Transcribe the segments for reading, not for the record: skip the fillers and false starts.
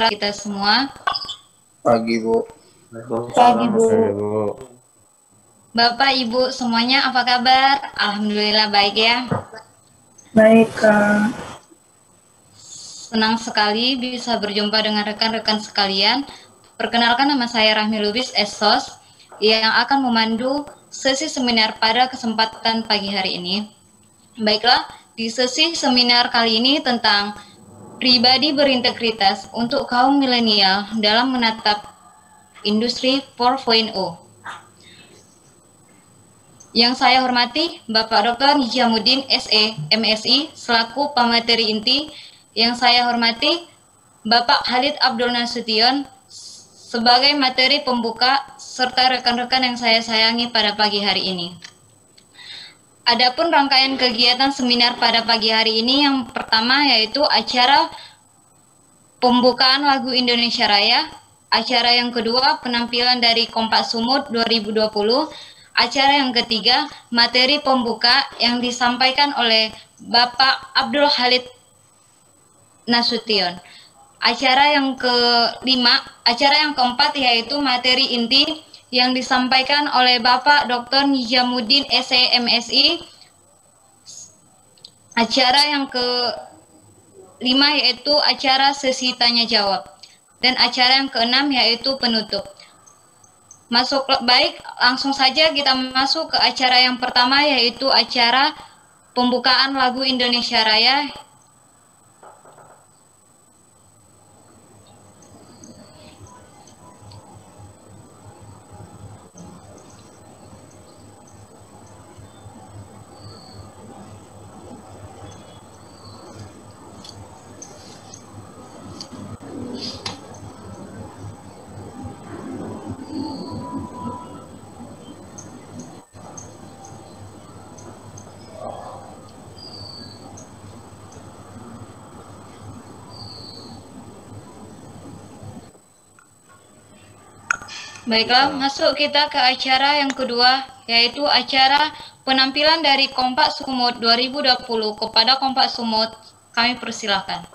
kita semua. Pagi, Bu. Pagi, Bu. Bapak, Ibu semuanya apa kabar? Alhamdulillah baik ya. Baik, Kak. Senang sekali bisa berjumpa dengan rekan-rekan sekalian. Perkenalkan, nama saya Rahmi Lubis, SOS, yang akan memandu sesi seminar pada kesempatan pagi hari ini. Baiklah, di sesi seminar kali ini tentang pribadi berintegritas untuk kaum milenial dalam menatap industri 4.0. Yang saya hormati Bapak Dr. Nijamuddin SE, MSI, selaku pemateri inti. Yang saya hormati Bapak Khalid Abdul Nasution sebagai materi pembuka, serta rekan-rekan yang saya sayangi pada pagi hari ini. Adapun rangkaian kegiatan seminar pada pagi hari ini, yang pertama yaitu acara pembukaan lagu Indonesia Raya, acara yang kedua penampilan dari Kompak Sumut 2020, acara yang ketiga materi pembuka yang disampaikan oleh Bapak Abdul Khalid Nasution. Acara yang keempat yaitu materi inti yang disampaikan oleh Bapak Dr. Nijamuddin SE, MSI. Acara yang kelima yaitu acara sesi tanya jawab, dan acara yang keenam yaitu penutup. Baik, langsung saja kita masuk ke acara yang pertama, yaitu acara pembukaan lagu Indonesia Raya. Baiklah, masuk kita ke acara yang kedua, yaitu acara penampilan dari Kompak Sumut 2020. Kepada Kompak Sumut, kami persilahkan.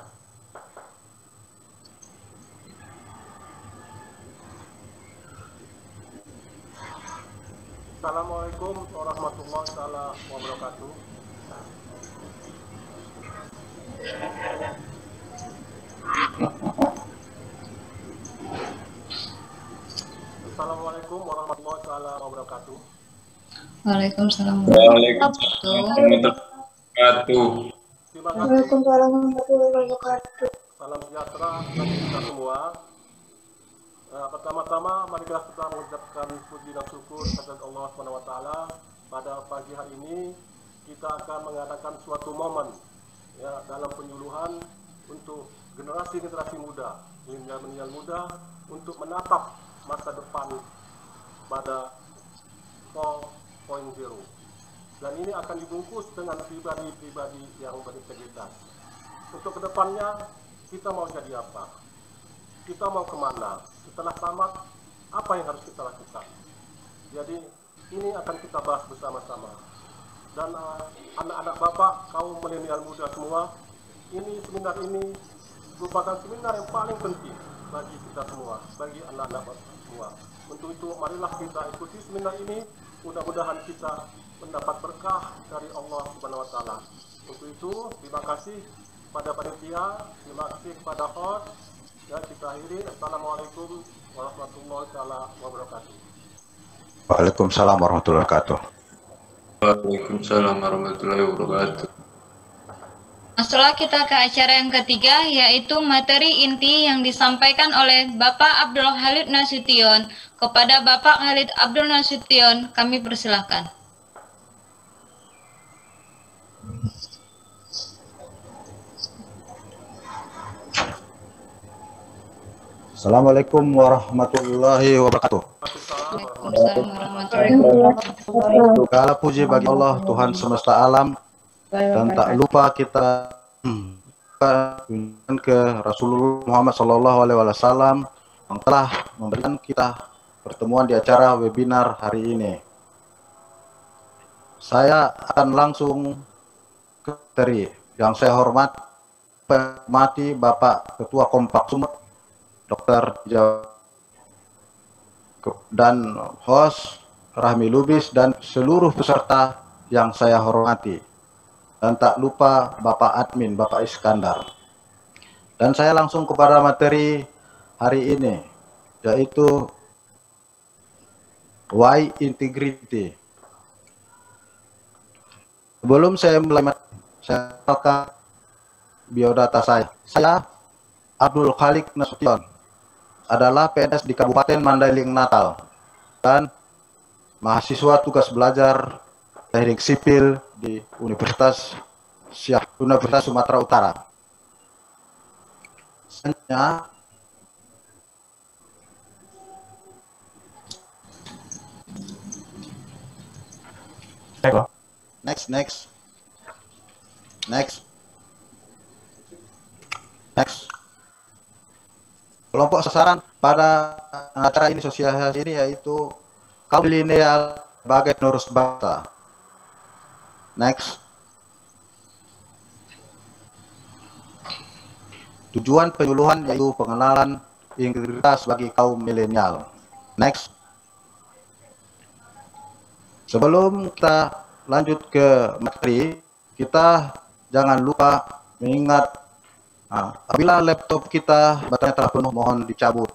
Assalamualaikum warahmatullahi wabarakatuh. Assalamualaikum warahmatullahi wabarakatuh. Waalaikumsalam Waalaikumsalam wabarakatuh. Terima kasih. Waalaikumsalam warahmatullahi wabarakatuh. Salam sejahtera bagi kita semua. Pertama-tama marilah kita mengucapkan puji dan syukur kepada Allah SWT. Pada pagi hari ini kita akan mengadakan suatu momen ya, dalam penyuluhan untuk generasi-generasi muda, milenial muda, untuk menatap masa depan pada 4.0. Dan ini akan dibungkus dengan pribadi-pribadi yang berintegritas. Untuk kedepannya kita mau jadi apa? Kita mau kemana? Setelah tamat, apa yang harus kita lakukan? Jadi ini akan kita bahas bersama-sama. Dan anak-anak Bapak, kaum milenial muda semua, seminar ini merupakan seminar yang paling penting bagi kita semua, bagi anak-anak Bapak semua. Untuk itu marilah kita ikuti seminar ini, mudah-mudahan kita mendapat berkah dari Allah Subhanahu wa taala. Untuk itu terima kasih pada panitia, terima kasih kepada host, dan kita akhiri. Assalamualaikum warahmatullahi wabarakatuh. Waalaikumsalam warahmatullahi wabarakatuh. Waalaikumsalam warahmatullahi wabarakatuh. Masuklah kita ke acara yang ketiga, yaitu materi inti yang disampaikan oleh Bapak Abdul Khalid Nasution. Kepada Bapak Khalid Abdul Nasution, kami persilahkan. Assalamualaikum warahmatullahi wabarakatuh. Waalaikumsalam warahmatullahi wabarakatuh. Segala puji bagi Allah, Tuhan semesta alam, dan tak lupa kita ke Rasulullah Muhammad SAW yang telah memberikan kita pertemuan di acara webinar hari ini. Saya akan langsung ke materi yang saya hormati Bapak Ketua Kompak Sumut Dr. dan host Rahmi Lubis dan seluruh peserta yang saya hormati. Dan tak lupa Bapak Admin, Bapak Iskandar. Dan saya langsung kepada materi hari ini, yaitu Why Integrity. Sebelum saya mulai, saya akan biodata saya. Saya Abdul Khalik Nasution, adalah PNS di Kabupaten Mandailing Natal dan mahasiswa tugas belajar teknik sipil di Universitas Sumatera Utara. Selanjutnya, next. Kelompok sasaran pada acara ini sosialisasi ini yaitu kaum milenial sebagai penerus bangsa. Next. Tujuan penyuluhan yaitu pengenalan integritas bagi kaum milenial. Next. Sebelum kita lanjut ke materi, kita jangan lupa mengingat apabila laptop kita baterainya telah penuh, mohon dicabut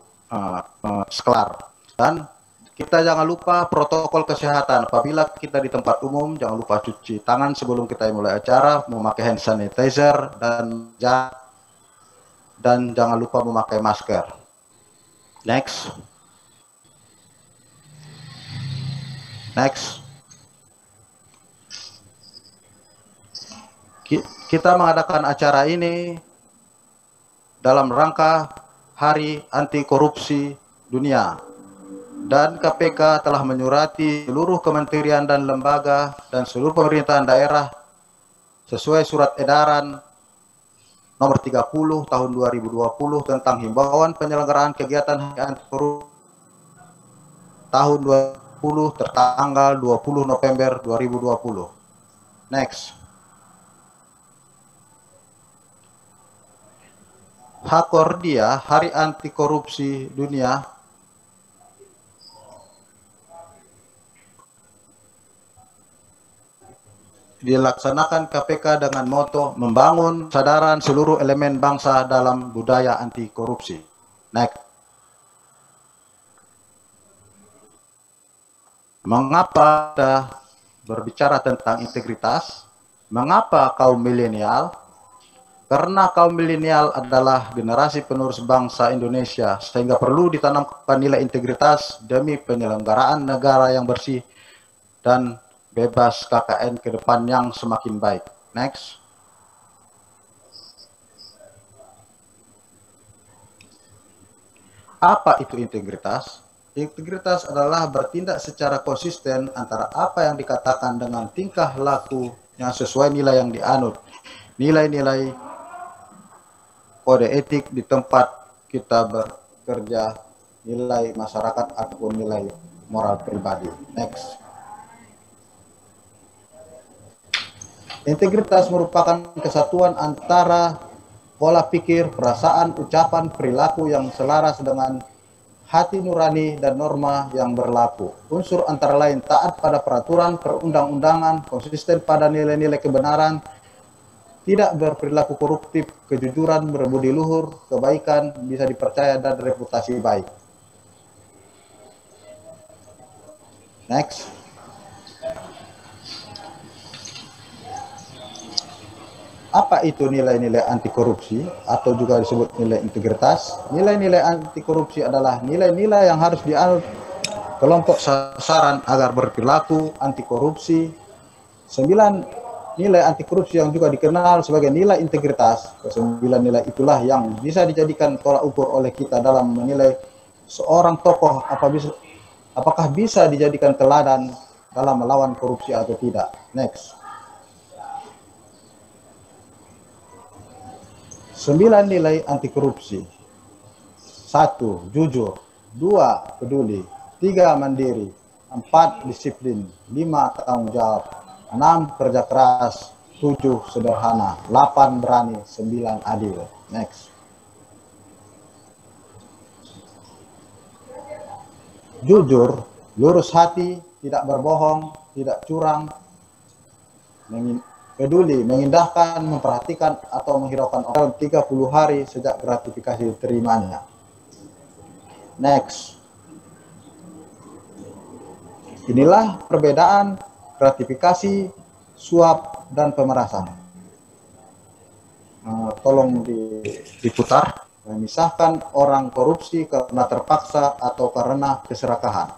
sekelar. Dan kita jangan lupa protokol kesehatan. Apabila kita di tempat umum, jangan lupa cuci tangan sebelum kita mulai acara, memakai hand sanitizer dan jangan lupa memakai masker. Next. Kita mengadakan acara ini dalam rangka Hari Anti Korupsi Dunia, dan KPK telah menyurati seluruh kementerian dan lembaga dan seluruh pemerintahan daerah sesuai surat edaran nomor 30 tahun 2020 tentang himbauan penyelenggaraan kegiatan Hari Anti Korupsi tahun 2020 tertanggal 20 November 2020. Next. Hakordia, Hari Anti Korupsi Dunia, dilaksanakan KPK dengan moto membangun kesadaran seluruh elemen bangsa dalam budaya anti korupsi. Next. Mengapa kita berbicara tentang integritas? Mengapa kaum milenial? Karena kaum milenial adalah generasi penerus bangsa Indonesia, sehingga perlu ditanamkan nilai integritas demi penyelenggaraan negara yang bersih dan bebas KKN ke depan yang semakin baik. Next. Apa itu integritas? Integritas adalah bertindak secara konsisten antara apa yang dikatakan dengan tingkah laku yang sesuai nilai yang dianut. Nilai-nilai kode etik di tempat kita bekerja, nilai masyarakat ataupun nilai moral pribadi. Next. Integritas merupakan kesatuan antara pola pikir, perasaan, ucapan, perilaku yang selaras dengan hati nurani dan norma yang berlaku. Unsur antara lain taat pada peraturan perundang-undangan, konsisten pada nilai-nilai kebenaran, tidak berperilaku koruptif, kejujuran, berbudi luhur, kebaikan, bisa dipercaya, dan reputasi baik. Next. Apa itu nilai-nilai anti korupsi atau juga disebut nilai integritas? Nilai-nilai anti korupsi adalah nilai-nilai yang harus dianut kelompok sasaran agar berperilaku anti korupsi. 9 nilai anti korupsi yang juga dikenal sebagai nilai integritas. Kesembilan nilai itulah yang bisa dijadikan tolak ukur oleh kita dalam menilai seorang tokoh apakah bisa dijadikan teladan dalam melawan korupsi atau tidak. Next. 9 nilai anti korupsi. 1. Jujur. 2. Peduli. 3. Mandiri. 4. Disiplin. 5. Tanggung jawab. 6. Kerja keras. 7. Sederhana. 8. Berani. 9. Adil. Next. jujur, lurus hati, tidak berbohong, tidak curang, peduli, mengindahkan, memperhatikan, atau menghiraukan orang 30 hari sejak gratifikasi diterimanya. Next. Inilah perbedaan gratifikasi, suap, dan pemerasan. Tolong diputar. Memisahkan orang korupsi karena terpaksa atau karena keserakahan.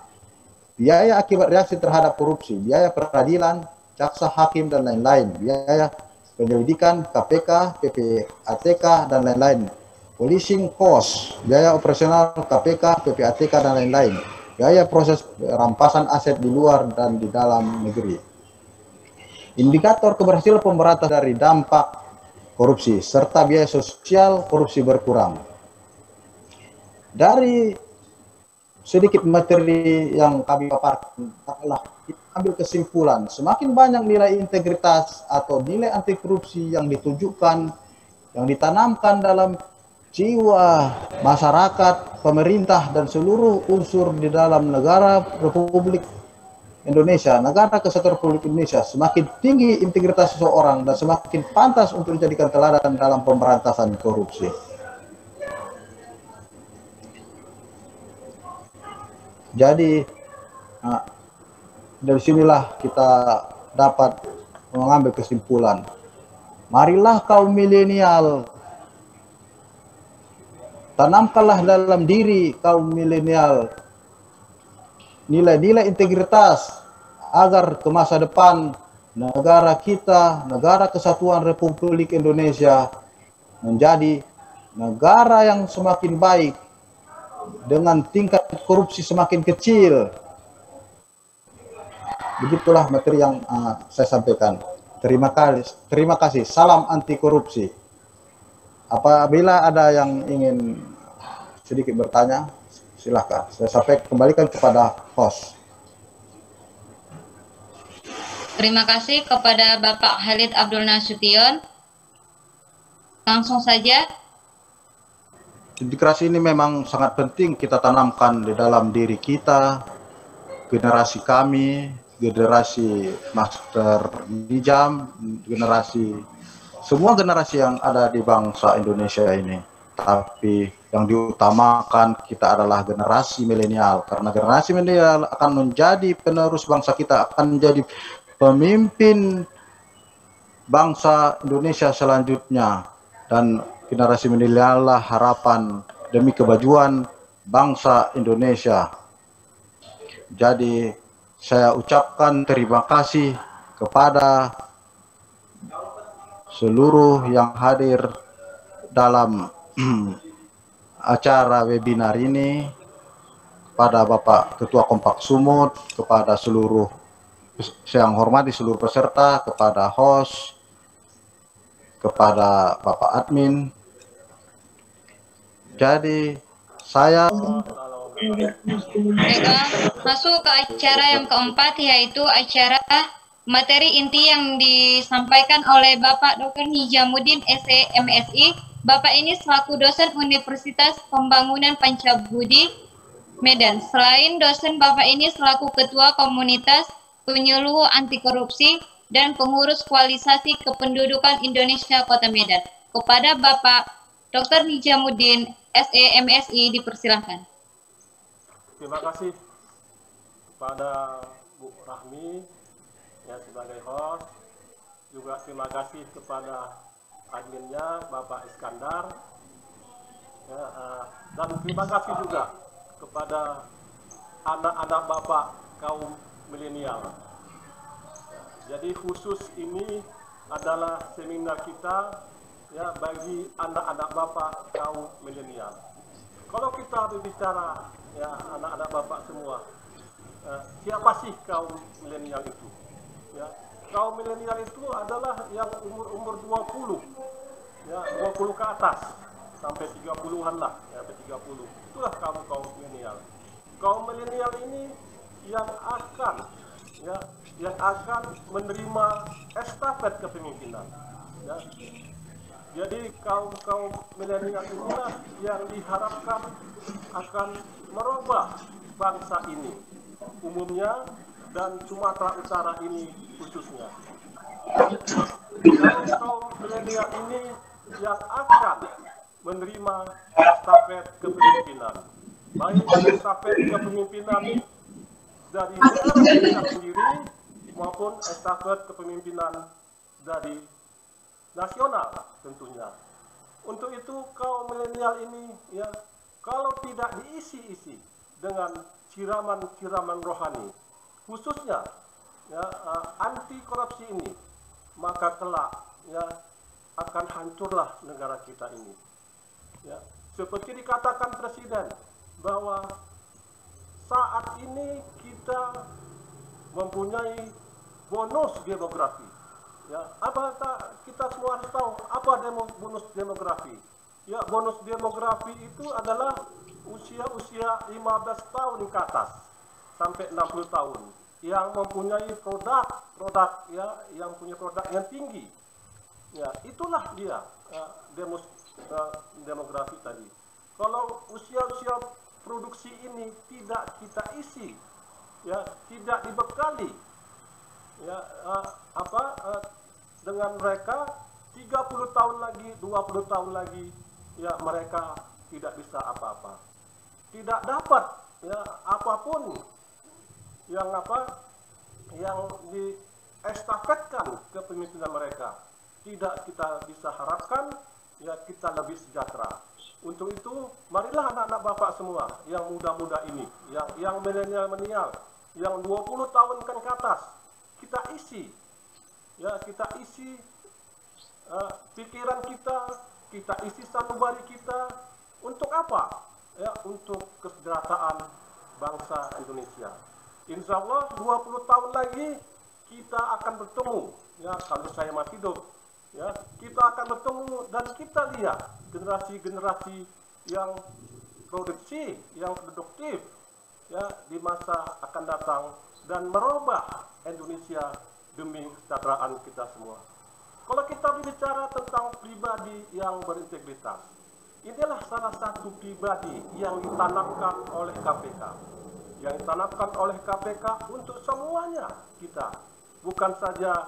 Biaya akibat reaksi terhadap korupsi, biaya peradilan, jaksa, hakim, dan lain-lain. Biaya penyelidikan, KPK, PPATK, dan lain-lain. Policing cost, biaya operasional KPK, PPATK, dan lain-lain. Biaya proses rampasan aset di luar dan di dalam negeri. Indikator keberhasilan pemberantasan dari dampak korupsi, serta biaya sosial korupsi berkurang. Dari sedikit materi yang kami paparkan, kita ambil kesimpulan, semakin banyak nilai integritas atau nilai anti korupsi yang ditujukan, yang ditanamkan dalam jiwa masyarakat, pemerintah, dan seluruh unsur di dalam negara Republik Indonesia, negara kesatuan Republik Indonesia, semakin tinggi integritas seseorang dan semakin pantas untuk dijadikan teladan dalam pemberantasan korupsi. Jadi dari sinilah kita dapat mengambil kesimpulan. Marilah kaum milenial, tanamkanlah dalam diri kaum milenial nilai-nilai integritas agar ke masa depan negara kita, negara kesatuan Republik Indonesia menjadi negara yang semakin baik dengan tingkat korupsi semakin kecil. Begitulah materi yang saya sampaikan. Terima kasih. Salam anti korupsi. Apabila ada yang ingin sedikit bertanya, silakan. Saya kembalikan kepada host. Terima kasih kepada Bapak Khalid Abdul Nasution. Langsung saja. Integrasi ini memang sangat penting kita tanamkan di dalam diri kita, generasi kami, generasi Master Nijam, semua generasi yang ada di bangsa Indonesia ini. Tapi yang diutamakan kita adalah generasi milenial, karena generasi milenial akan menjadi penerus bangsa kita, akan menjadi pemimpin bangsa Indonesia selanjutnya, dan generasi milenial lah harapan demi kemajuan bangsa Indonesia. Jadi saya ucapkan terima kasih kepada seluruh yang hadir dalam acara webinar ini, kepada Bapak Ketua Kompak Sumut, kepada seluruh, saya hormati seluruh peserta, kepada host, kepada Bapak admin. Jadi saya masuk ke acara yang keempat, yaitu acara materi inti yang disampaikan oleh Bapak Dr. Nijamuddin SE MSI. Bapak ini selaku dosen Universitas Pembangunan Pancabudi, Medan. Selain dosen, Bapak ini selaku Ketua Komunitas Penyuluh Anti Korupsi dan Pengurus Koalisasi Kependudukan Indonesia Kota Medan. Kepada Bapak Dr. Nijamuddin SE MSI dipersilahkan. Terima kasih kepada Bu Rahmi yang sebagai host, juga terima kasih kepada adminnya Bapak Iskandar, ya, dan terima kasih juga kepada anak-anak Bapak kaum milenial. Jadi khusus ini adalah seminar kita, ya, bagi anak-anak Bapak kaum milenial. Kalau kita berbicara, ya, anak-anak Bapak semua, siapa sih kaum milenial itu? Ya, kaum milenial itu adalah yang umur 20, ya, 20 ke atas sampai 30-an lah, ya, sampai 30. Itulah kaum milenial. Kaum milenial ini yang akan, ya, yang akan menerima estafet kepemimpinan, ya. Jadi kaum milenial inilah yang diharapkan akan merubah bangsa ini umumnya dan Sumatera Utara ini khususnya. Dan kaum milenial ini yang akan menerima estafet kepemimpinan, baik estafet kepemimpinan dari daerah kita sendiri maupun estafet kepemimpinan dari nasional tentunya. Untuk itu kaum milenial ini ya, kalau tidak diisi-isi dengan siraman-siraman rohani, khususnya ya, anti korupsi ini, maka kelak ya akan hancurlah negara kita ini. Ya, seperti dikatakan Presiden bahwa saat ini kita mempunyai bonus demografi. Ya, apakah kita semua harus tahu apa bonus demografi? Ya, bonus demografi itu adalah usia-usia 15 tahun ke atas sampai 60 tahun yang mempunyai produk ya, yang punya produk yang tinggi. Ya, itulah dia demografi tadi. Kalau usia-usia produksi ini tidak kita isi, ya, tidak dibekali, ya, dengan mereka 30 tahun lagi, 20 tahun lagi, ya mereka tidak bisa apa-apa, tidak dapat ya apapun yang yang diestafetkan kepemimpinan mereka. Tidak kita bisa harapkan ya kita lebih sejahtera. Untuk itu, marilah anak-anak Bapak semua yang muda-muda ini, yang milenial-milenial, yang 20 tahun ke atas, kita isi, ya kita isi pikiran kita isi sanubari kita untuk apa? Ya, untuk kesejahteraan bangsa Indonesia. Insya Allah 20 tahun lagi kita akan bertemu, ya kalau saya masih hidup. Ya, kita akan bertemu dan kita lihat generasi-generasi yang produksi, yang produktif ya di masa akan datang dan merubah Indonesia demi kesejahteraan kita semua. Kalau kita berbicara tentang pribadi yang berintegritas, inilah salah satu pribadi yang ditanamkan oleh KPK. Yang ditanamkan oleh KPK untuk semuanya kita, bukan saja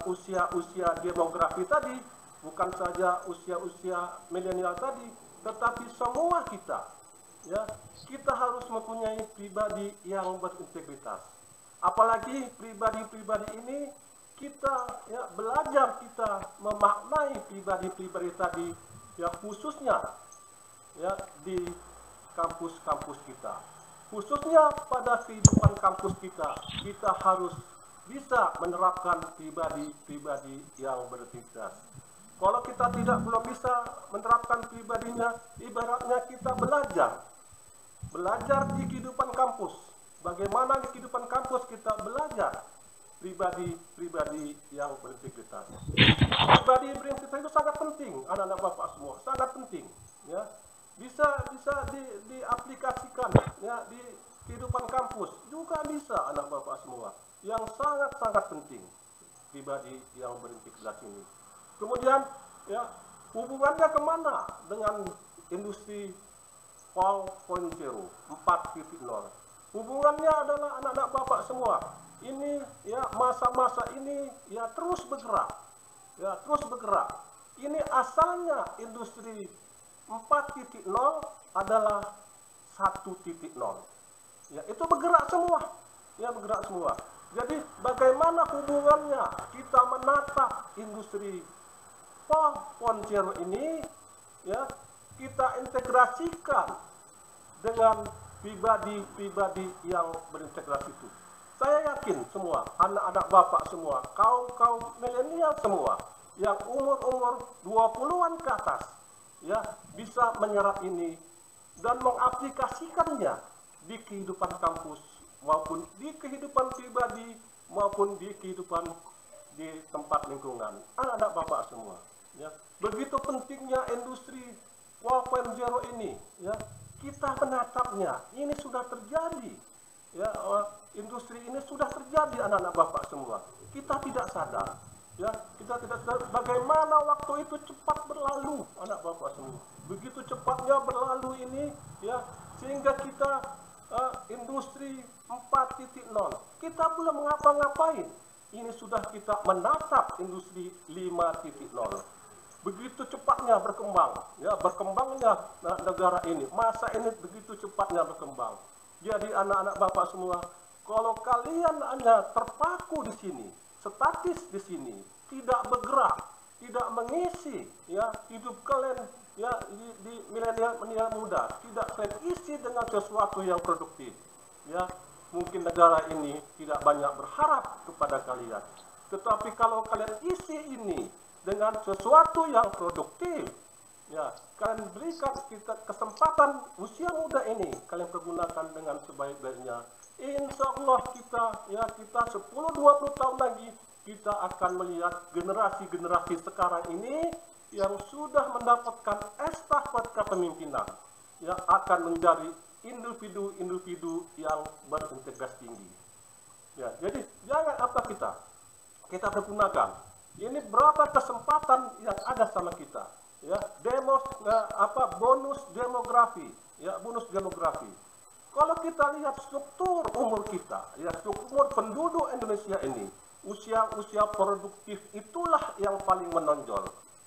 usia-usia demografi tadi, bukan saja usia-usia milenial tadi, tetapi semua kita, ya kita harus mempunyai pribadi yang berintegritas. Apalagi pribadi-pribadi ini kita ya belajar kita memaknai pribadi-pribadi tadi, ya khususnya ya di kampus-kampus kita, khususnya pada kehidupan kampus kita harus bisa menerapkan pribadi-pribadi yang berintegritas. Kalau kita belum bisa menerapkan pribadinya, ibaratnya kita belajar di kehidupan kampus. Bagaimana di kehidupan kampus kita belajar pribadi-pribadi yang berintegritas. Pribadi berintegritas itu sangat penting, anak-anak Bapak semua, sangat penting. Ya, bisa diaplikasikan ya di kehidupan kampus juga bisa, anak Bapak semua. Yang sangat-sangat penting pribadi yang berintegritas ini. Kemudian ya hubungannya kemana dengan industri 4.0, 4.0. Hubungannya adalah anak-anak Bapak semua. Ini ya masa-masa ini ya terus bergerak. Ya terus bergerak. Ini asalnya industri 4.0 adalah 1.0. Ya itu bergerak semua. Ya bergerak semua. Jadi bagaimana hubungannya kita menatap industri 4.0 ini, ya kita integrasikan dengan pribadi-pribadi yang berintegrasi itu. Saya yakin semua, anak-anak Bapak semua, kaum milenial semua, yang umur 20-an ke atas, ya bisa menyerap ini dan mengaplikasikannya di kehidupan kampus, maupun di kehidupan pribadi, maupun di kehidupan di tempat lingkungan. Anak-anak Bapak semua, ya. Begitu pentingnya industri 4.0 ini, ya. Kita menatapnya. Ini sudah terjadi. Ya, industri ini sudah terjadi, anak-anak Bapak semua. Kita tidak sadar, ya. Kita tidak sadar bagaimana waktu itu cepat berlalu, anak Bapak semua. Begitu cepatnya berlalu ini, ya, sehingga kita industri 4.0. Kita belum ngapa-ngapain. Ini sudah kita menatap industri 5.0. Begitu cepatnya berkembang, ya, berkembangnya negara ini. Masa ini begitu cepatnya berkembang. Jadi anak-anak Bapak semua, kalau kalian hanya terpaku di sini, statis di sini, tidak bergerak, tidak mengisi, ya, hidup kalian, ya, di milenial muda, tidak kalian isi dengan sesuatu yang produktif, ya, mungkin negara ini tidak banyak berharap kepada kalian. Tetapi kalau kalian isi ini dengan sesuatu yang produktif, ya, kalian berikan kita kesempatan usia muda ini, kalian pergunakan dengan sebaik-baiknya. Insya Allah kita 10-20 tahun lagi kita akan melihat generasi-generasi sekarang ini yang sudah mendapatkan estafet kepemimpinan, yang akan menjadi individu-individu yang berintegritas tinggi. Ya, jadi jangan apa kita pergunakan. Ini berapa kesempatan yang ada sama kita, ya, bonus demografi, ya, bonus demografi. Kalau kita lihat struktur umur kita, ya, struktur penduduk Indonesia ini, usia-usia produktif itulah yang paling menonjol.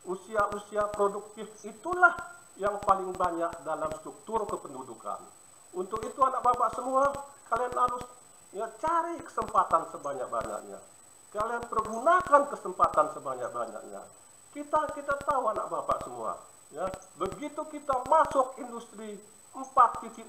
Usia-usia produktif itulah yang paling banyak dalam struktur kependudukan. Untuk itu anak Bapak semua, kalian harus, ya, cari kesempatan sebanyak-banyaknya. Kalian pergunakan kesempatan sebanyak-banyaknya. Kita tahu anak Bapak semua, ya, begitu kita masuk industri 4.0,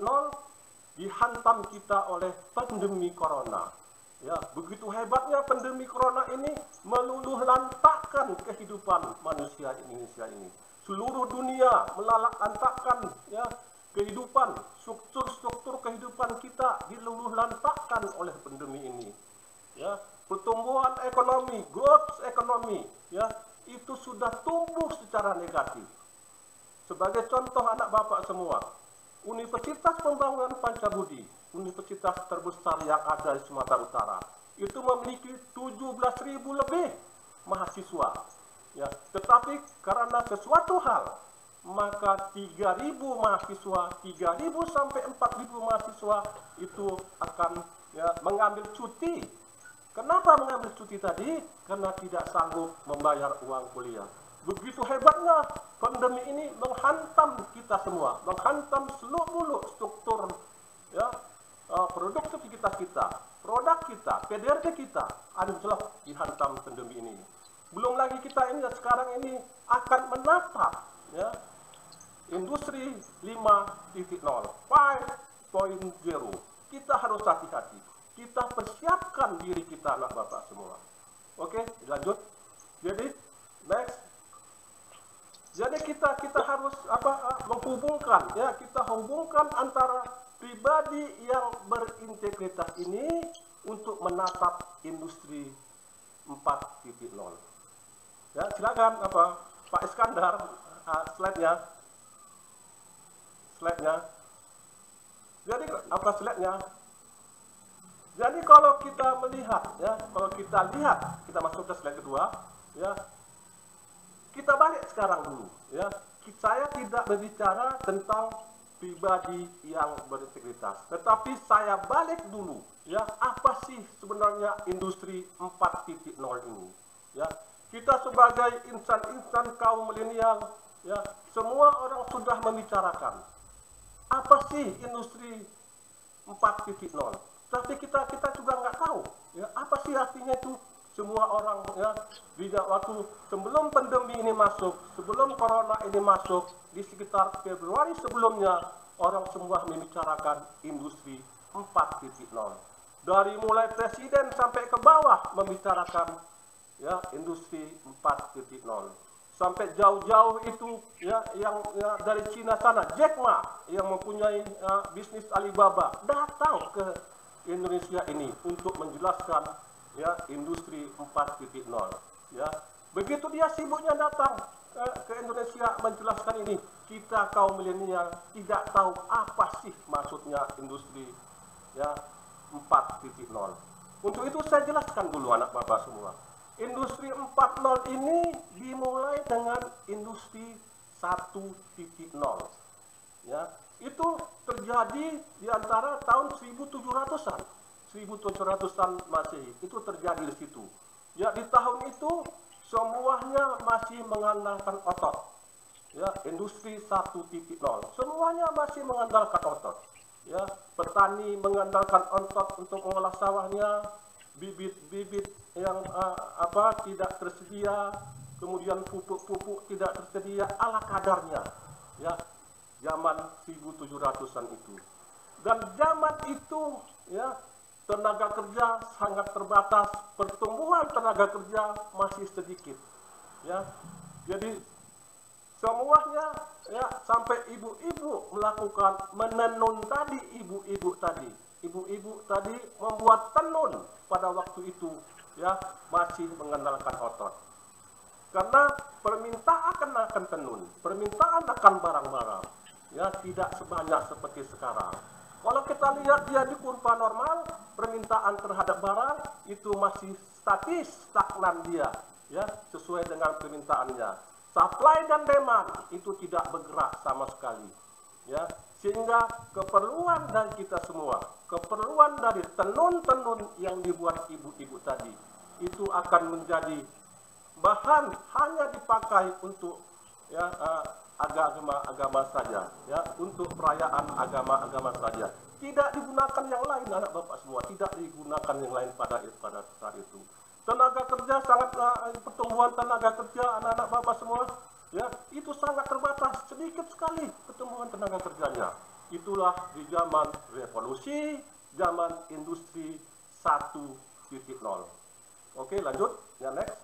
dihantam kita oleh pandemi corona. Ya, begitu hebatnya pandemi corona ini meluluh lantakkan kehidupan manusia Indonesia ini. Seluruh dunia melalak lantakkan, ya, kehidupan, struktur kehidupan kita diluluh lantakkan oleh pandemi ini. Ya, pertumbuhan ekonomi, growth ekonomi, ya, itu sudah tumbuh secara negatif. Sebagai contoh anak Bapak semua, Universitas Pembangunan Pancabudi, universitas terbesar yang ada di Sumatera Utara, itu memiliki 17.000 lebih mahasiswa. Ya, tetapi karena sesuatu hal, maka 3.000 mahasiswa, 3.000 sampai 4.000 mahasiswa itu akan, ya, mengambil cuti. Kenapa mengambil cuti tadi? Karena tidak sanggup membayar uang kuliah. Begitu hebatnya pandemi ini menghantam kita semua, menghantam seluruh struktur, ya, produktivitas kita, produk kita, PDRT kita, anjlok dihantam pandemi ini. Belum lagi kita ini sekarang ini akan menatap, ya, industri 5.0, 5.0. Kita harus hati-hati. Kita persiapkan diri kita anak Bapak semua. Oke, lanjut. Jadi next. Jadi kita harus menghubungkan, ya, kita hubungkan antara pribadi yang berintegritas ini untuk menatap industri 4.0. Ya, silakan Pak Iskandar, slide-nya. Jadi slide-nya? Jadi kalau kita melihat, ya, kita masuk ke slide kedua, ya. Kita balik sekarang dulu, ya. Saya tidak berbicara tentang pribadi yang berintegritas, tetapi saya balik dulu, ya, apa sih sebenarnya industri 4.0 ini, ya. Kita sebagai insan-insan kaum milenial, ya, semua orang sudah membicarakan apa sih industri 4.0, tapi kita juga nggak tahu, ya, apa sih artinya itu. Semua orang, ya, waktu sebelum pandemi ini masuk, sebelum corona ini masuk, di sekitar Februari sebelumnya, orang semua membicarakan industri 4.0. Dari mulai presiden sampai ke bawah membicarakan, ya, industri 4.0. Sampai jauh-jauh itu, ya, yang, ya, dari Cina sana, Jack Ma yang mempunyai bisnis Alibaba datang ke Indonesia ini untuk menjelaskan, ya, industri 4.0. Ya, begitu dia sibuknya datang ke Indonesia menjelaskan ini, kita kaum milenial tidak tahu apa sih maksudnya industri, ya, 4.0. Untuk itu saya jelaskan dulu anak Bapak semua. Industri 4.0 ini dimulai dengan industri 1.0. Ya, itu terjadi di antara tahun 1700-an. 1700-an Masehi itu terjadi di situ. Ya, di tahun itu semuanya masih mengandalkan otot. Ya, industri 1.0 semuanya masih mengandalkan otot. Ya, petani mengandalkan otot untuk mengolah sawahnya, bibit-bibit yang tidak tersedia, kemudian pupuk-pupuk tidak tersedia ala kadarnya. Ya, zaman 1700-an itu. Dan zaman itu ya, tenaga kerja sangat terbatas, pertumbuhan tenaga kerja masih sedikit. Ya. Jadi semuanya ya, sampai ibu-ibu melakukan menenun tadi, ibu-ibu tadi membuat tenun pada waktu itu ya, masih mengandalkan otot. Karena permintaan akan tenun, permintaan akan barang-barang ya, tidak sebanyak seperti sekarang. Kalau kita lihat dia di kurva normal, permintaan terhadap barang itu masih stagnan dia, ya, sesuai dengan permintaannya. Supply dan demand itu tidak bergerak sama sekali, ya, sehingga keperluan dari kita semua, keperluan dari tenun-tenun yang dibuat ibu-ibu tadi, itu akan menjadi bahan hanya dipakai untuk ya, agama saja, ya, untuk perayaan agama saja. Tidak digunakan yang lain, anak bapak semua, tidak digunakan yang lain pada saat itu. Tenaga kerja sangat, pertumbuhan tenaga kerja anak-anak bapak semua, ya, itu sangat terbatas, sedikit sekali pertumbuhan tenaga kerjanya. Itulah di zaman revolusi, zaman industri 1.0. Oke, lanjut, ya, next.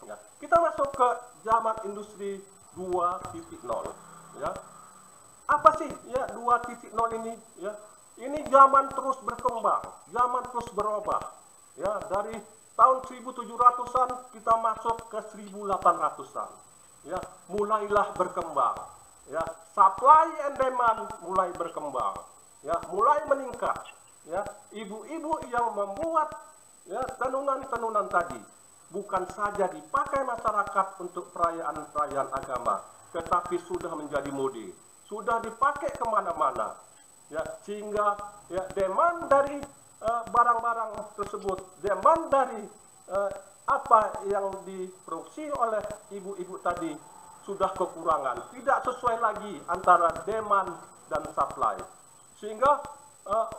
Ya, kita masuk ke zaman industri 2.0. Ya. Apa sih ya 2.0 ini? Ya, ini zaman terus berkembang, zaman terus berubah. Ya, dari tahun 1700-an kita masuk ke 1800-an. Ya, mulailah berkembang. Ya, supply and demand mulai berkembang. Ya, mulai meningkat. Ya, ibu-ibu yang membuat ya, tenunan-tenunan tadi bukan saja dipakai masyarakat untuk perayaan-perayaan agama, tetapi sudah menjadi mode, sudah dipakai kemana-mana, ya, sehingga ya, demand dari barang-barang tersebut, demand dari apa yang diproduksi oleh ibu-ibu tadi sudah kekurangan, tidak sesuai lagi antara demand dan supply, sehingga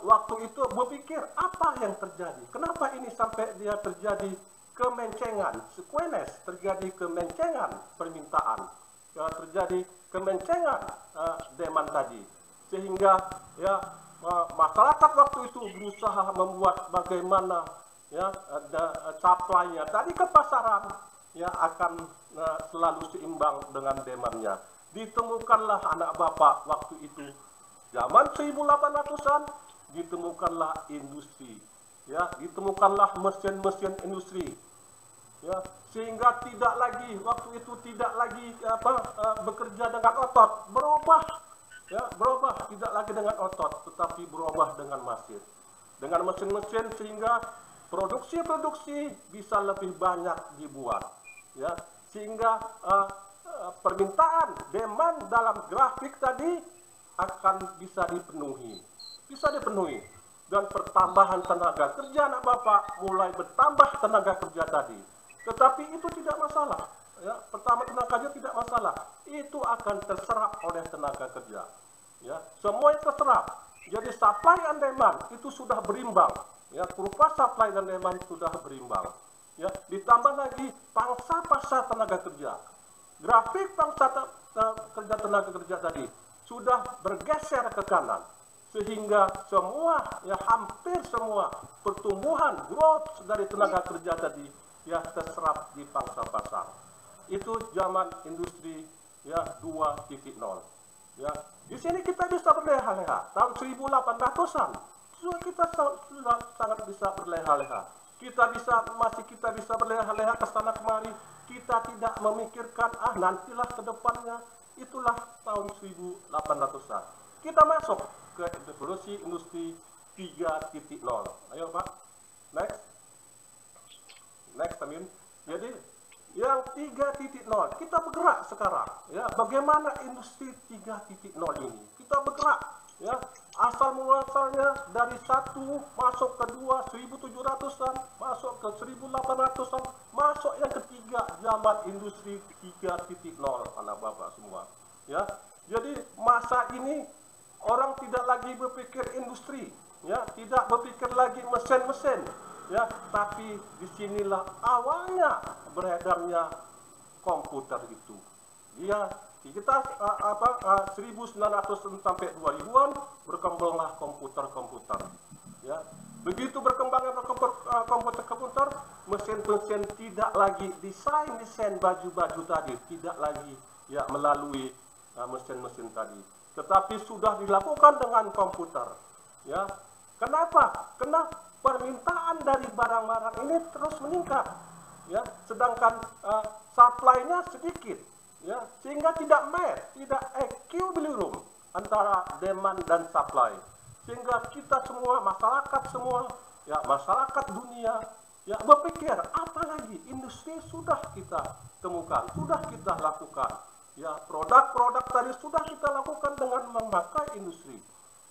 waktu itu berpikir apa yang terjadi, kenapa ini sampai dia terjadi kemencengan, sequenes, terjadi kemencengan permintaan, ya, terjadi kemencengan demand tadi, sehingga ya masyarakat waktu itu berusaha membuat bagaimana ya supply-nya tadi ke pasaran ya akan selalu seimbang dengan demand-nya. Ditemukanlah anak bapak waktu itu zaman 1800-an, ditemukanlah industri, ya, ditemukanlah mesin-mesin industri. Ya, sehingga tidak lagi waktu itu tidak lagi bekerja dengan otot, berubah ya, berubah tidak lagi dengan otot tetapi berubah dengan mesin-mesin sehingga produksi bisa lebih banyak dibuat, ya, sehingga permintaan demand dalam grafik tadi akan bisa dipenuhi dan pertambahan tenaga kerja anak bapak mulai bertambah tenaga kerja tadi. Tetapi itu tidak masalah, ya, pertama tenaga kerja tidak masalah, itu akan terserap oleh tenaga kerja, ya, semuanya terserap. Jadi supply and demand itu sudah berimbang, ya, kurva supply dan demand sudah berimbang, ya, ditambah lagi pangsa pasar tenaga kerja, grafik pangsa kerja tenaga kerja tadi sudah bergeser ke kanan, sehingga semua, ya, hampir semua pertumbuhan growth dari tenaga kerja tadi ya terserap di pangsa pasar. Itu zaman industri ya 2.0. Ya, di sini kita bisa berleha-leha. Tahun 1800-an kita sudah sangat bisa berleha-leha. Kita bisa berleha-leha ke sana kemari. Kita tidak memikirkan nantilah ke depannya. Itulah tahun 1800-an. Kita masuk ke revolusi industri 3.0. Ayo Pak, next, Amin. Jadi yang 3.0 kita bergerak sekarang, ya. Bagaimana industri 3.0 ini? Kita bergerak, ya. Asal muasalnya dari 1 masuk ke 2 1700-an, masuk ke 1800-an, masuk yang ketiga zaman industri 3.0, anak bapak semua, ya. Jadi masa ini orang tidak lagi berpikir industri, ya, tidak berpikir lagi mesin-mesin, ya, tapi disinilah awalnya beredarnya komputer itu. Dia kita 1900 sampai 2000-an berkembanglah komputer-komputer, ya. Begitu berkembangnya komputer-komputer, mesin-mesin tidak lagi desain baju-baju tadi, tidak lagi, ya, melalui mesin-mesin tadi, tetapi sudah dilakukan dengan komputer, ya. Kenapa? Karena permintaan dari barang-barang ini terus meningkat, ya, sedangkan supply-nya sedikit, ya, sehingga tidak match, tidak equilibrium antara demand dan supply, sehingga kita semua, masyarakat semua, ya, masyarakat dunia, ya, berpikir apalagi industri sudah kita temukan, sudah kita lakukan, ya, produk-produk tadi sudah kita lakukan dengan memakai industri,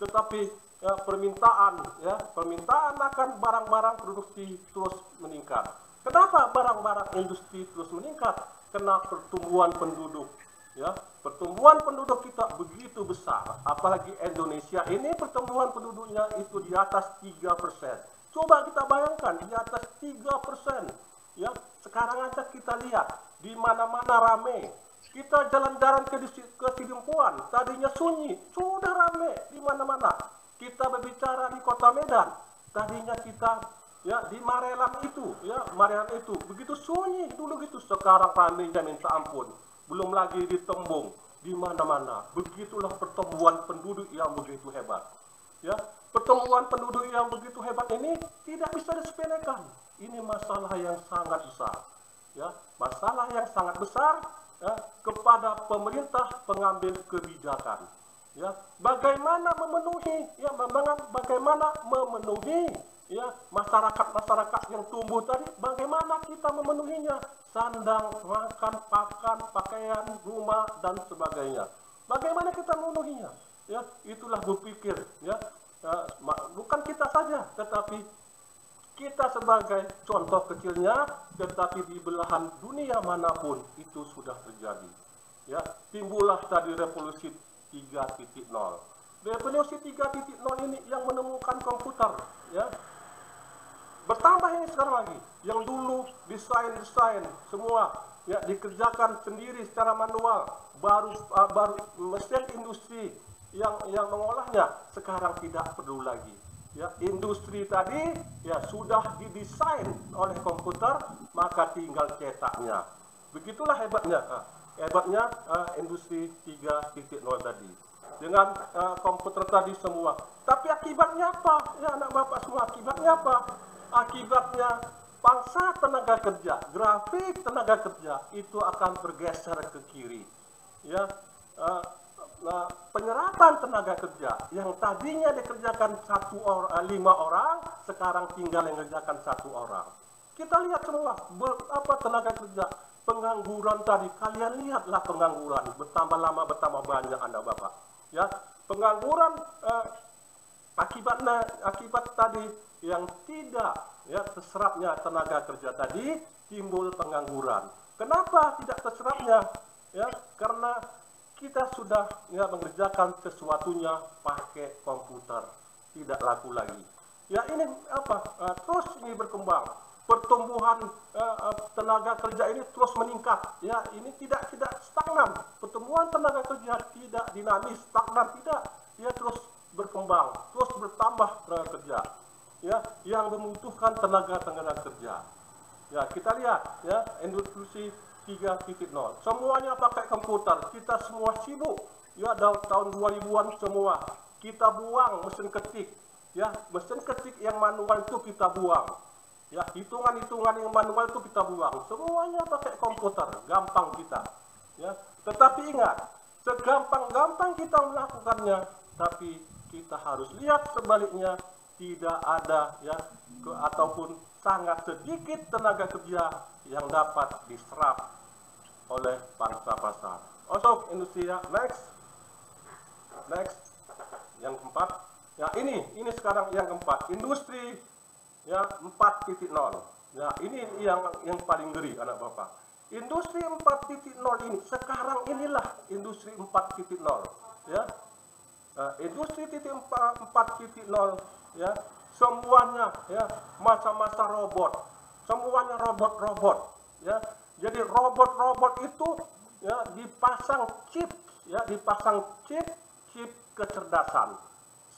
tetapi ya, permintaan akan barang-barang produksi terus meningkat. Kenapa barang-barang industri terus meningkat? Karena pertumbuhan penduduk, ya, pertumbuhan penduduk kita begitu besar, apalagi Indonesia ini pertumbuhan penduduknya itu di atas 3%. Coba kita bayangkan di atas 3%, ya. Sekarang aja kita lihat di mana-mana rame. Kita jalan-jalan ke Sidimpuan, tadinya sunyi, sudah rame di mana-mana. Kita berbicara di Kota Medan, tadinya kita, ya, di Marelan itu, ya, Marelan itu begitu sunyi dulu gitu, sekarang ramainya minta ampun. Belum lagi di Tembung, di mana-mana. Begitulah pertumbuhan penduduk yang begitu hebat, ya. Pertumbuhan penduduk yang begitu hebat ini tidak bisa disepelekan. Ini masalah yang sangat besar, ya, masalah yang sangat besar, ya, kepada pemerintah pengambil kebijakan, ya, bagaimana memenuhi, ya, bagaimana memenuhi, ya, masyarakat yang tumbuh tadi, bagaimana kita memenuhinya, sandang, makan, pakan, pakaian, rumah dan sebagainya, bagaimana kita memenuhinya, ya. Itulah berpikir, ya, bukan kita saja, tetapi kita sebagai contoh kecilnya, tetapi di belahan dunia manapun itu sudah terjadi, ya. Timbullah tadi revolusi 3.0. Revolusi 3.0 ini yang menemukan komputer, ya. Bertambah ini sekarang lagi, yang dulu desain semua, ya, dikerjakan sendiri secara manual, baru mesin industri yang mengolahnya sekarang tidak perlu lagi. Ya, industri tadi, ya, sudah didesain oleh komputer, maka tinggal cetaknya. Begitulah hebatnya industri 3.0 tadi. Dengan komputer tadi semua. Tapi akibatnya apa? Ya, anak bapak semua, akibatnya apa? Akibatnya pangsa tenaga kerja, grafik tenaga kerja itu akan bergeser ke kiri. Ya, penyerapan tenaga kerja yang tadinya dikerjakan 5 orang, sekarang tinggal yang dikerjakan 1 orang. Kita lihat semua tenaga kerja, pengangguran tadi, kalian lihatlah pengangguran bertambah lama bertambah banyak, anak bapak, ya. Pengangguran akibat tadi yang tidak, ya, terserapnya tenaga kerja tadi, timbul pengangguran. Kenapa tidak terserapnya? Ya, karena kita sudah, ya, mengerjakan sesuatunya pakai komputer, tidak laku lagi. Ya, ini terus ini berkembang. Pertumbuhan tenaga kerja ini terus meningkat. Ya, ini tidak stagnan. Pertumbuhan tenaga kerja tidak dinamis, stagnan tidak. Ya, terus berkembang, terus bertambah tenaga kerja. Ya, yang membutuhkan tenaga kerja. Ya, kita lihat, ya, industri 3.0. Semuanya pakai komputer. Kita semua sibuk. Ya, tahun 2000-an semua. Kita buang mesin ketik. Ya, mesin ketik yang manual itu kita buang. Ya, hitungan-hitungan yang manual itu kita buang. Semuanya pakai komputer. Gampang kita. Ya, tetapi ingat, segampang-gampang kita melakukannya, tapi kita harus lihat sebaliknya, tidak ada, ya, ataupun sangat sedikit tenaga kerja yang dapat diserap oleh pangsa pasar. Untuk industri ya, next, yang keempat, ya ini sekarang yang keempat, industri ya 4.0. Ya ini yang paling ngeri anak bapak. Industri 4.0 ini sekarang inilah industri 4.0 ya. Industri 4.0 ya, semuanya ya masa-masa robot, semuanya robot ya. Jadi robot itu ya dipasang chip kecerdasan,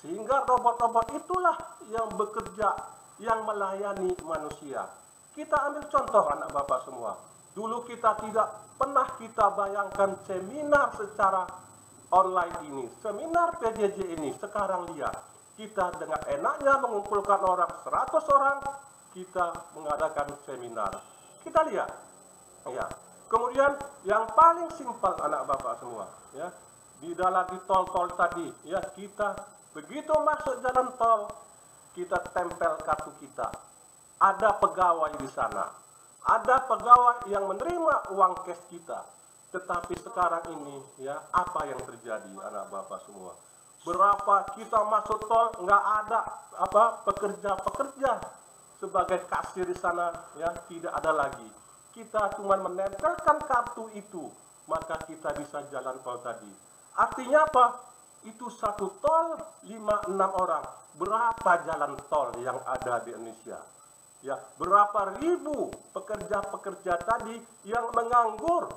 sehingga robot-robot itulah yang bekerja, yang melayani manusia. Kita ambil contoh anak bapak semua. Dulu kita tidak pernah kita bayangkan seminar secara online ini, seminar PJJ ini. Sekarang lihat, kita dengan enaknya mengumpulkan orang 100 orang, kita mengadakan seminar. Kita lihat, ya. Kemudian yang paling simpel anak bapak semua, ya, di dalam di tol-tol tadi, ya, kita begitu masuk jalan tol, kita tempel kartu kita. Ada pegawai di sana, ada pegawai yang menerima uang cash kita. Tetapi sekarang ini, ya, apa yang terjadi anak bapak semua? Berapa kita masuk tol nggak ada pekerja sebagai kasir di sana, ya, tidak ada lagi. Kita cuma menempelkan kartu itu, maka kita bisa jalan tol tadi. Artinya apa? Itu satu tol 5-6 orang. Berapa jalan tol yang ada di Indonesia? Ya, berapa ribu pekerja-pekerja tadi yang menganggur,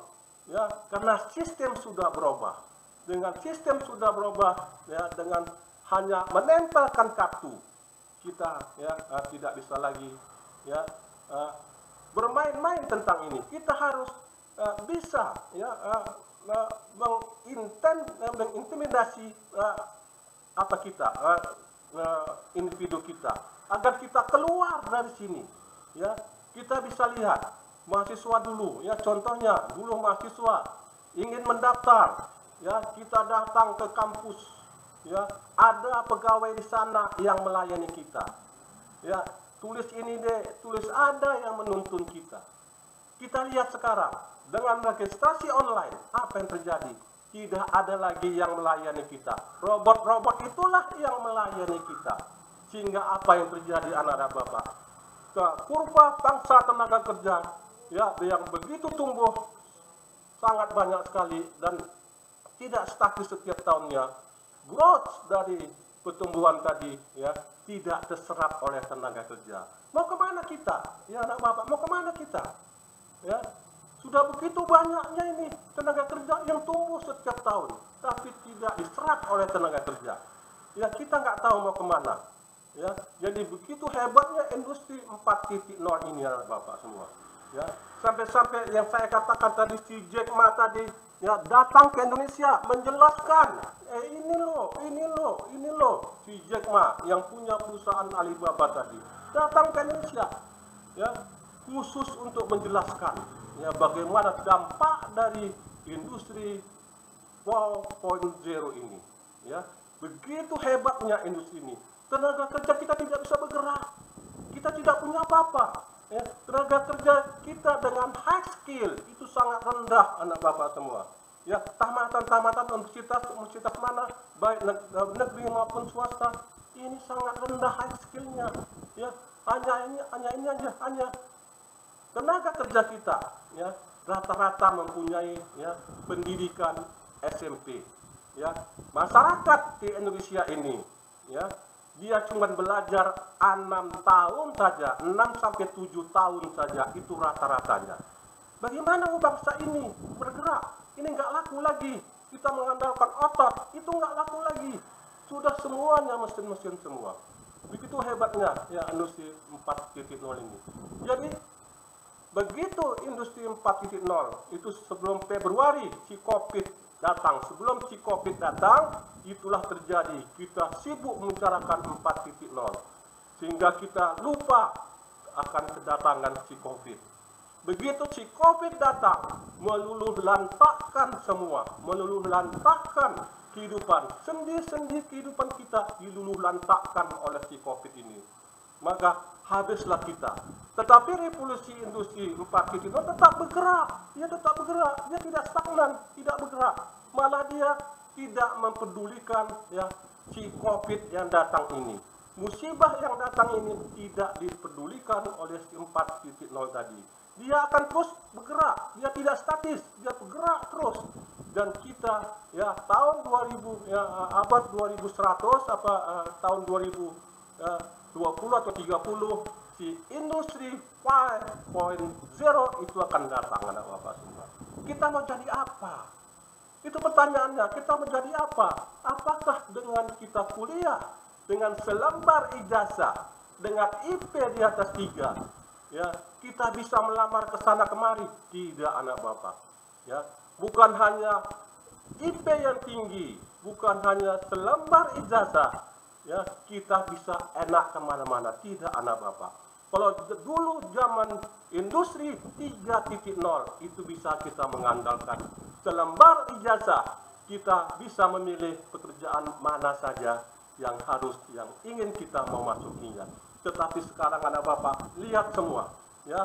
ya, karena sistem sudah berubah. Dengan sistem sudah berubah, ya, dengan hanya menempelkan kartu, kita ya tidak bisa lagi ya bermain-main tentang ini. Kita harus bisa ya mengintimidasi individu kita agar kita keluar dari sini. Ya, kita bisa lihat mahasiswa dulu, ya, contohnya dulu mahasiswa ingin mendaftar, ya, kita datang ke kampus, ya, ada pegawai di sana yang melayani kita, ya, tulis ini deh, tulis, ada yang menuntun kita. Kita lihat sekarang dengan registrasi online, apa yang terjadi? Tidak ada lagi yang melayani kita. Robot-robot itulah yang melayani kita. Sehingga apa yang terjadi anak-anak bapak? Kurva pangsa tenaga kerja, ya, yang begitu tumbuh sangat banyak sekali dan tidak statis setiap tahunnya. Growth dari pertumbuhan tadi, ya, tidak terserap oleh tenaga kerja. Mau kemana kita? Ya anak bapak, mau kemana kita? Ya, sudah begitu banyaknya ini tenaga kerja yang tumbuh setiap tahun, tapi tidak diserap oleh tenaga kerja. Ya, kita nggak tahu mau kemana. Ya, jadi begitu hebatnya industri 4.0 ini anak bapak semua. Ya, sampai-sampai yang saya katakan tadi, si Jack Ma tadi, ya, datang ke Indonesia menjelaskan, ini loh, si Jack Ma yang punya perusahaan Alibaba tadi datang ke Indonesia, ya, khusus untuk menjelaskan, ya, bagaimana dampak dari industri 4.0 ini, ya, begitu hebatnya industri ini. Tenaga kerja kita tidak bisa bergerak, kita tidak punya apa-apa. Ya, tenaga kerja kita dengan high skill itu sangat rendah anak bapak semua. Ya, tamatan universitas mana, baik negeri maupun swasta, ini sangat rendah high skillnya. Ya, hanya tenaga kerja kita, ya, rata-rata mempunyai, ya, pendidikan SMP. Ya, masyarakat di Indonesia ini, ya, dia cuma belajar 6 tahun saja, 6-7 tahun saja, itu rata-ratanya. Bagaimana bangsa ini bergerak? Ini nggak laku lagi. Kita mengandalkan otot, itu nggak laku lagi. Sudah semuanya mesin-mesin semua. Begitu hebatnya, ya, industri 4.0 ini. Jadi begitu industri 4.0 itu sebelum Februari si COVID datang, itulah terjadi. Kita sibuk membicarakan 4.0 sehingga kita lupa akan kedatangan si COVID. Begitu si COVID datang, meluluh lantakkan semua, meluluh lantakkan kehidupan, sendi-sendi kehidupan kita diluluh lantakkan oleh si COVID ini. maka habislah kita. Tetapi revolusi industri 4.0 tetap bergerak, dia tetap bergerak, dia tidak stagnan, tidak bergerak. Malah dia tidak mempedulikan ya si COVID yang datang ini. Musibah yang datang ini tidak dipedulikan oleh si 4.0 tadi. Dia akan terus bergerak, dia tidak statis, dia bergerak terus. Dan kita ya tahun 2000 ya abad 2100 tahun 2020 atau 30 si industri 5.0 itu akan datang, anak bapak semua. Kita mau jadi apa? Itu pertanyaannya, kita mau jadi apa? Apakah dengan kita kuliah dengan selembar ijazah dengan IP di atas 3 ya kita bisa melamar ke sana kemari? Tidak, anak bapak. Ya, bukan hanya IP yang tinggi, bukan hanya selembar ijazah, ya kita bisa enak kemana-mana. Tidak, anak bapak. Kalau dulu zaman industri 3.0 itu bisa kita mengandalkan selembar ijazah, kita bisa memilih pekerjaan mana saja yang ingin kita memasukinya. Tetapi sekarang anak bapak lihat semua, ya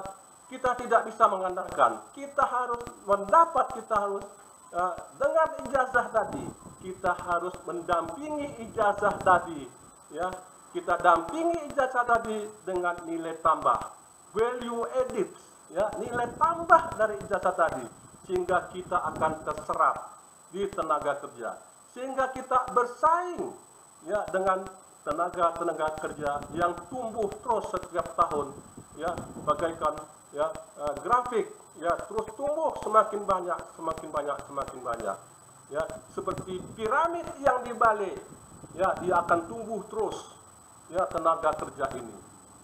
kita tidak bisa mengandalkan. Kita harus dengan ijazah tadi, kita harus mendampingi ijazah tadi, ya kita dampingi ijazah tadi dengan nilai tambah, value added, ya nilai tambah dari ijazah tadi, sehingga kita akan terserap di tenaga kerja, sehingga kita bersaing ya dengan tenaga kerja yang tumbuh terus setiap tahun, ya bagaikan ya grafik ya terus tumbuh semakin banyak ya seperti piramid yang dibalik, ya dia akan tumbuh terus ya tenaga kerja ini.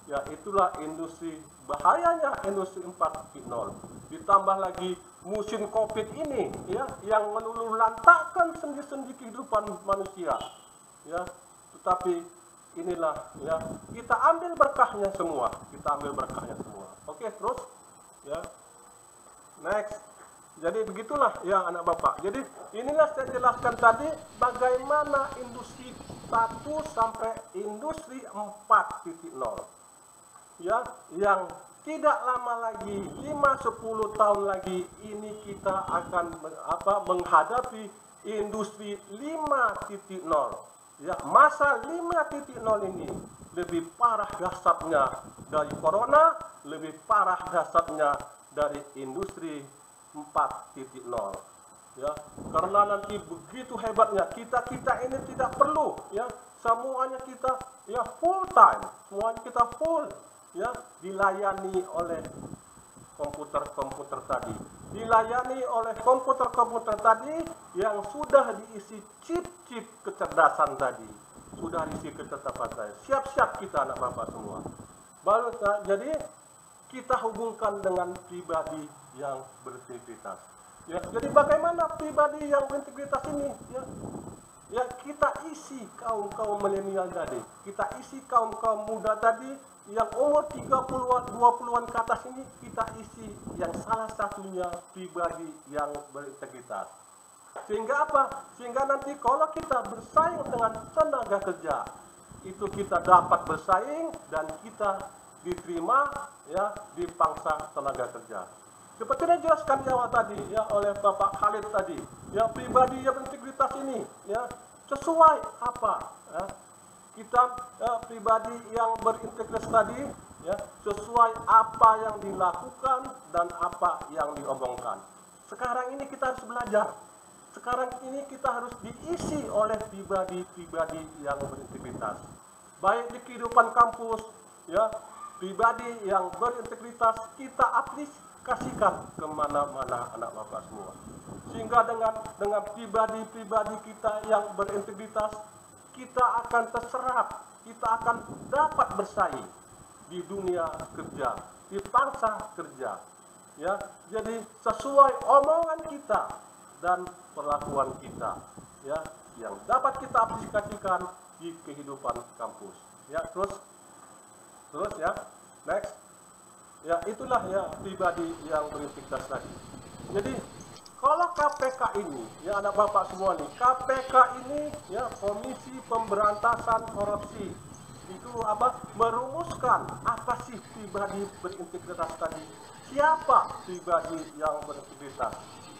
Ya itulah industri, bahayanya industri 4.0. Ditambah lagi musim COVID ini ya yang meluluhlantakkan sendi-sendi kehidupan manusia. Ya, tetapi inilah ya kita ambil berkahnya semua, Oke, terus ya next. Jadi begitulah ya anak bapak. Jadi inilah saya jelaskan tadi bagaimana industri 1 sampai industri 4.0 ya yang tidak lama lagi, 5-10 tahun lagi ini kita akan menghadapi industri 5.0. Ya, masa 5.0 ini lebih parah dahsyatnya dari corona, lebih parah dahsyatnya dari industri 4.0. Ya, karena nanti begitu hebatnya kita ini tidak perlu ya semuanya kita ya full time, semuanya kita full ya dilayani oleh komputer tadi, dilayani oleh komputer tadi yang sudah diisi chip kecerdasan tadi, sudah diisi kecerdasan tadi. Siap-siap kita anak bapak semua. Baru jadi kita hubungkan dengan pribadi yang berintegritas. Ya, jadi bagaimana pribadi yang berintegritas ini? Ya kita isi kaum milenial tadi, kita isi kaum muda tadi yang umur 30-an, 20-an ke atas ini, kita isi yang salah satunya pribadi yang berintegritas. Sehingga apa? Sehingga nanti kalau kita bersaing dengan tenaga kerja, itu kita dapat bersaing dan kita diterima ya di pangsa tenaga kerja. Seperti yang dijelaskan di awal tadi ya oleh Bapak Khalid tadi, ya pribadi yang berintegritas ini ya sesuai apa? Ya, kita pribadi yang berintegritas tadi ya sesuai apa yang dilakukan dan apa yang diomongkan. Sekarang ini kita harus belajar. Sekarang ini kita harus diisi oleh pribadi-pribadi yang berintegritas. Baik di kehidupan kampus ya, pribadi yang berintegritas kita aplikasikan kemana-mana anak bapak semua. Sehingga dengan pribadi-pribadi kita yang berintegritas, kita akan terserap, kita akan dapat bersaing di dunia kerja, di pangsa kerja. Ya, jadi sesuai omongan kita dan perlakuan kita, ya, yang dapat kita aplikasikan di kehidupan kampus. Ya, terus ya, next. Ya, itulah ya pribadi yang berintegritas tadi. Jadi kalau KPK ini, ya anak bapak semua nih, KPK ini ya Komisi Pemberantasan Korupsi, itu merumuskan apa sih pribadi berintegritas tadi. Siapa pribadi yang berintegritas?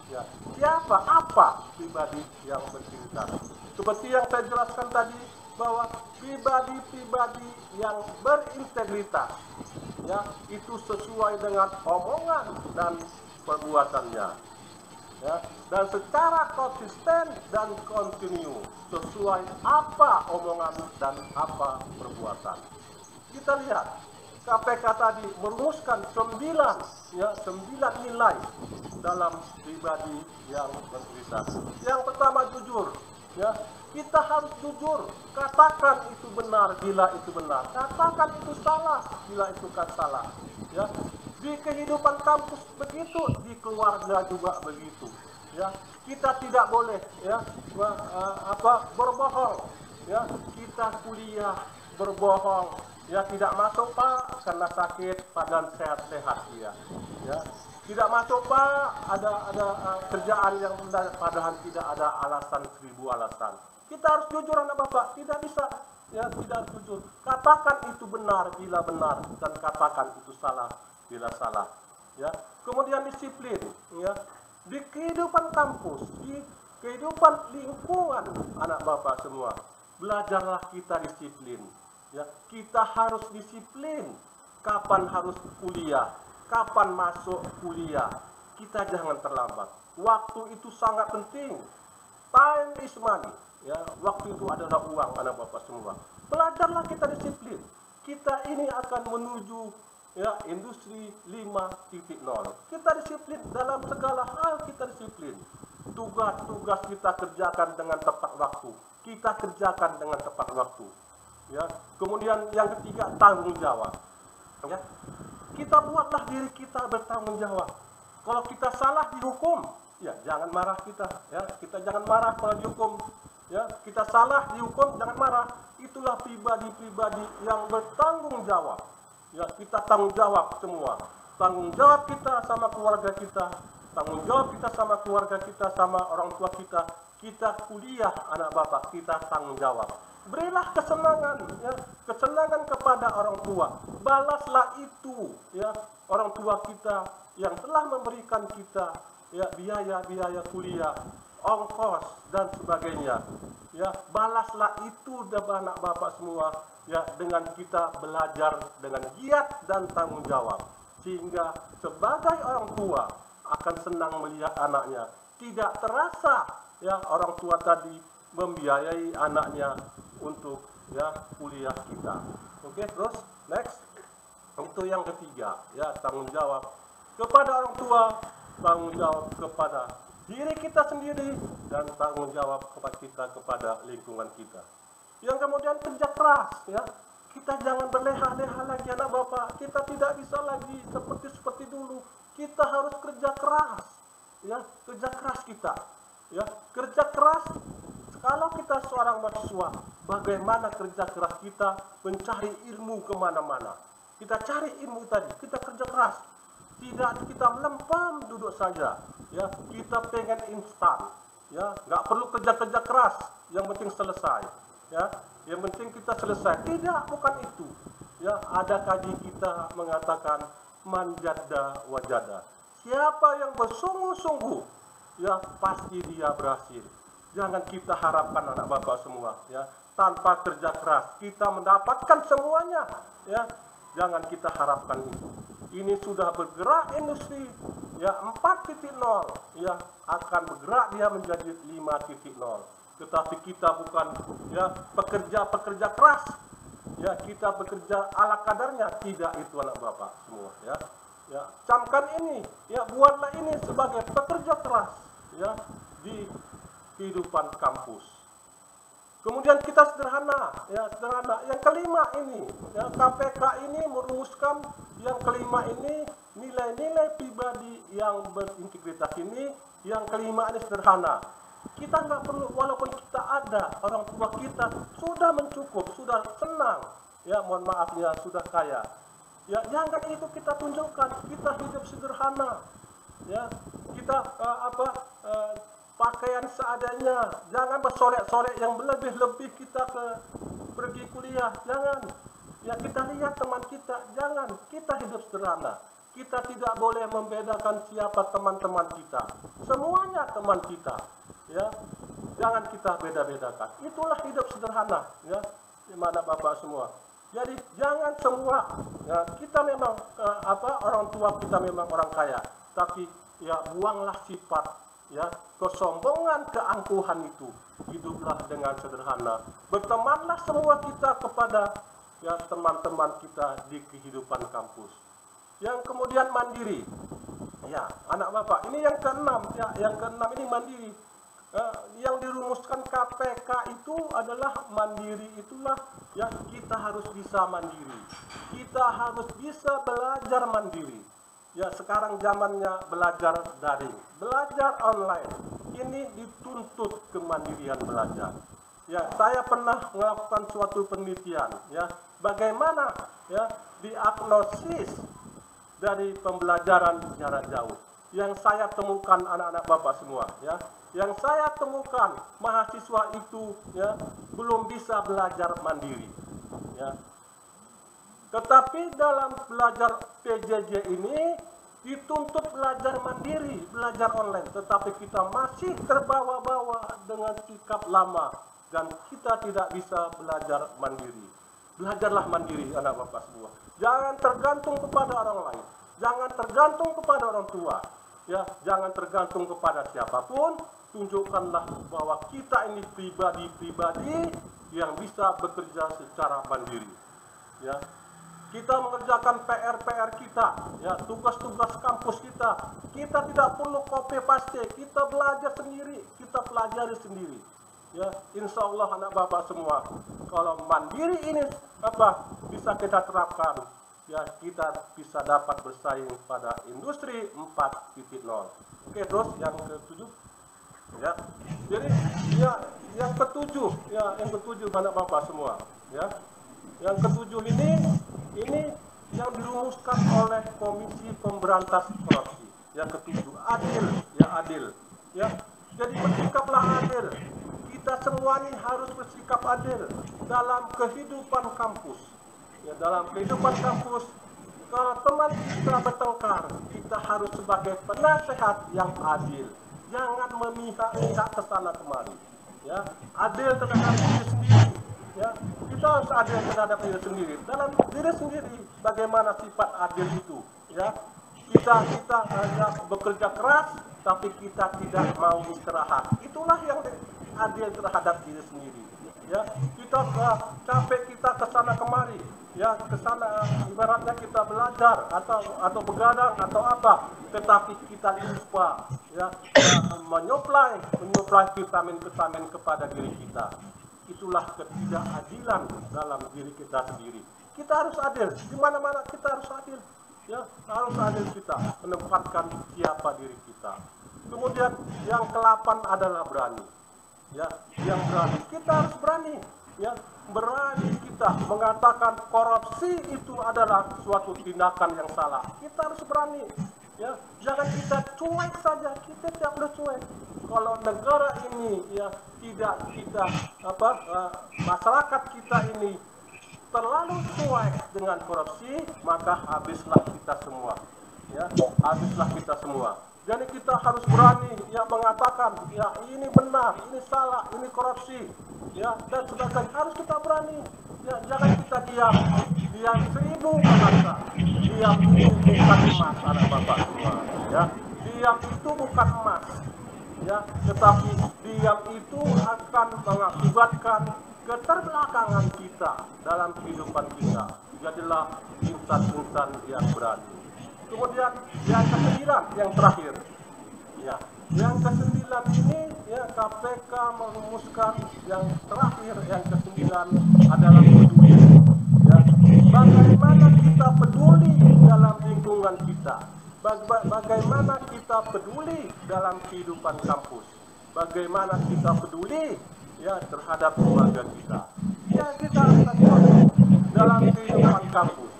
Ya, siapa apa pribadi yang berintegritas? Seperti yang saya jelaskan tadi bahwa pribadi-pribadi yang berintegritas ya itu sesuai dengan omongan dan perbuatannya. Ya, dan secara konsisten dan kontinu sesuai apa omongan dan apa perbuatan. Kita lihat KPK tadi merumuskan 9 nilai dalam pribadi yang berintegritas. Yang pertama jujur, ya kita harus jujur, katakan itu benar bila itu benar, katakan itu salah bila itu kan salah. Ya, di kehidupan kampus begitu, di keluarga juga begitu. Ya, kita tidak boleh ya berbohong. Ya, kita kuliah berbohong. Ya, tidak masuk Pak karena sakit, padahal sehat-sehat dia. Ya, tidak masuk Pak ada kerjaan yang benar, padahal tidak ada alasan 1000 alasan. Kita harus jujur anak Bapak, tidak bisa ya tidak harus jujur. Katakan itu benar bila benar dan katakan itu salah bila salah. Ya, kemudian disiplin ya. Di kehidupan kampus, di kehidupan lingkungan anak Bapak semua, belajarlah kita disiplin. Ya, kita harus disiplin kapan harus kuliah, kapan masuk kuliah. Kita jangan terlambat. Waktu itu sangat penting. Time is money. Ya, waktu itu adalah uang anak Bapak semua. Belajarlah kita disiplin. Kita ini akan menuju ya industri 5.0. Kita disiplin dalam segala hal, kita disiplin. Tugas-tugas kita kerjakan dengan tepat waktu. Kita kerjakan dengan tepat waktu. Ya, kemudian yang ketiga tanggung jawab. Ya, kita buatlah diri kita bertanggung jawab. Kalau kita salah dihukum, ya jangan marah kita. Ya, kita jangan marah kalau dihukum. Ya, kita salah dihukum, jangan marah. Itulah pribadi-pribadi yang bertanggung jawab. Ya, kita tanggung jawab semua. Tanggung jawab kita sama keluarga kita, tanggung jawab kita sama keluarga kita, sama orang tua kita. Kita kuliah anak Bapak, kita tanggung jawab. Berilah kesenangan, ya, kesenangan kepada orang tua. Balaslah itu, ya, orang tua kita yang telah memberikan kita, ya, biaya-biaya kuliah, ongkos dan sebagainya. Ya, balaslah itu dengan anak Bapak semua, ya, dengan kita belajar dengan giat dan tanggung jawab, sehingga sebagai orang tua akan senang melihat anaknya. Tidak terasa, ya, orang tua tadi membiayai anaknya untuk ya kuliah kita. Oke, terus next. Itu yang ketiga, ya, tanggung jawab kepada orang tua, tanggung jawab kepada diri kita sendiri, dan tanggung jawab kepada kita kepada lingkungan kita. Yang kemudian kerja keras, ya. Kita jangan berleha-leha lagi anak Bapak. Kita tidak bisa lagi seperti dulu. Kita harus kerja keras. Ya, kerja keras kita. Ya, kerja keras. Kalau kita seorang mahasiswa, bagaimana kerja keras kita mencari ilmu kemana-mana. Kita cari ilmu tadi, kita kerja keras. Tidak kita melempam duduk saja. Ya, kita pengen instan. Ya, nggak perlu kerja keras. Yang penting selesai. Ya, yang penting kita selesai. Tidak, bukan itu. Ya, ada kaji kita mengatakan manjada wajada. Siapa yang bersungguh-sungguh, ya pasti dia berhasil. Jangan kita harapkan anak Bapak semua, ya, tanpa kerja keras kita mendapatkan semuanya, ya. Jangan kita harapkan itu. Ini sudah bergerak industri, ya, 4.0, ya, akan bergerak dia menjadi 5.0. Tetapi kita bukan, ya, pekerja keras, ya, kita bekerja ala kadarnya. Tidak, itu anak Bapak semua, ya. Ya, camkan ini, ya, buatlah ini sebagai pekerja keras, ya, di kehidupan kampus. Kemudian kita sederhana, ya, sederhana. Yang kelima ini, ya, KPK ini merumuskan yang kelima ini, nilai-nilai pribadi yang berintegritas ini. Yang kelima ini sederhana. Kita nggak perlu, walaupun kita ada, orang tua kita sudah mencukup, sudah senang, ya, mohon maafnya, sudah kaya. Ya, jangan itu kita tunjukkan. Kita hidup sederhana, ya, kita pakaian seadanya. Jangan bersolek-solek yang lebih-lebih kita pergi kuliah, jangan. Ya kita lihat teman kita, jangan. Kita hidup sederhana. Kita tidak boleh membedakan siapa teman-teman kita. Semuanya teman kita. Ya, jangan kita beda-bedakan. Itulah hidup sederhana. Ya, gimana Bapak semua. Jadi jangan semua. Ya, kita memang orang tua kita memang orang kaya, tapi ya buanglah sifat ya kesombongan, keangkuhan itu. Hiduplah dengan sederhana. Bertemanlah semua kita kepada ya teman-teman kita di kehidupan kampus. Yang kemudian mandiri. Ya, anak Bapak, ini yang keenam ya, yang keenam ini mandiri. Yang dirumuskan KPK itu adalah mandiri, itulah ya kita harus bisa mandiri. Kita harus bisa belajar mandiri. Ya, sekarang zamannya belajar daring, belajar online. Ini dituntut kemandirian belajar. Ya, saya pernah melakukan suatu penelitian ya, bagaimana ya diagnosis dari pembelajaran jarak jauh. Yang saya temukan anak-anak Bapak semua ya, yang saya temukan mahasiswa itu ya belum bisa belajar mandiri ya. Tetapi dalam belajar PJJ ini dituntut belajar mandiri, belajar online, tetapi kita masih terbawa-bawa dengan sikap lama dan kita tidak bisa belajar mandiri. Belajarlah mandiri anak Bapak semua. Jangan tergantung kepada orang lain. Jangan tergantung kepada orang tua. Ya, jangan tergantung kepada siapapun. Tunjukkanlah bahwa kita ini pribadi-pribadi yang bisa bekerja secara mandiri. Ya, kita mengerjakan PR-PR kita, ya, tugas-tugas kampus kita. Kita tidak perlu copy paste, kita belajar sendiri, kita pelajari sendiri. Ya, insya Allah anak Bapak semua, kalau mandiri ini bisa kita terapkan, ya kita bisa dapat bersaing pada industri 4.0. Oke, terus yang ketujuh. Ya, jadi ya yang ketujuh anak Bapak semua, ya. Yang ketujuh ini yang dirumuskan oleh Komisi Pemberantas Korupsi. Yang ketujuh, adil, ya adil. Ya, jadi bersikaplah adil. Kita semua ini harus bersikap adil dalam kehidupan kampus. Ya, dalam kehidupan kampus, kalau teman kita bertengkar, kita harus sebagai penasehat yang adil. Jangan memihak-mihak ke sana kemari. Ya, adil terhadap diri sendiri. Ya, kita harus adil terhadap diri sendiri. Dalam diri sendiri, bagaimana sifat adil itu? Ya, kita hanya bekerja keras, tapi kita tidak mau istirahat. Itulah yang adil terhadap diri sendiri. Ya, kita capek kita ke sana kemari. Ya, ke sana ibaratnya kita belajar atau begadang atau apa, tetapi kita lupa ya menyuplai vitamin-vitamin kepada diri kita. Itulah ketidakadilan dalam diri kita sendiri. Kita harus adil, di mana-mana kita harus adil. Ya, harus adil kita menempatkan siapa diri kita. Kemudian yang ke-8 adalah berani. Ya, yang berani. Kita harus berani. Ya, berani kita mengatakan korupsi itu adalah suatu tindakan yang salah. Kita harus berani. Ya, jangan kita cuek saja. Kita tidak boleh cuek. Kalau negara ini ya tidak kita masyarakat kita ini terlalu cuek dengan korupsi, maka habislah kita semua. Ya, habislah kita semua. Jadi kita harus berani ya mengatakan ya ini benar, ini salah, ini korupsi. Ya, dan sebagainya harus kita berani. Ya, jangan kita diam 1000 bahasa. Diam itu bukan emas, anak Bapak semua. Ya, diam itu bukan emas. Ya, tetapi diam itu akan mengakibatkan keterbelakangan kita dalam kehidupan kita. Jadilah insan-insan yang berani. Kemudian yang ke-9, yang terakhir. Ya, yang ke-9 ini ya KPK merumuskan yang terakhir, yang ke-9 adalah peduli. Ya, bagaimana kita peduli dalam lingkungan kita? Bagaimana kita peduli dalam kehidupan kampus? Bagaimana kita peduli ya terhadap keluarga kita? Ya, kita harus peduli dalam kehidupan kampus.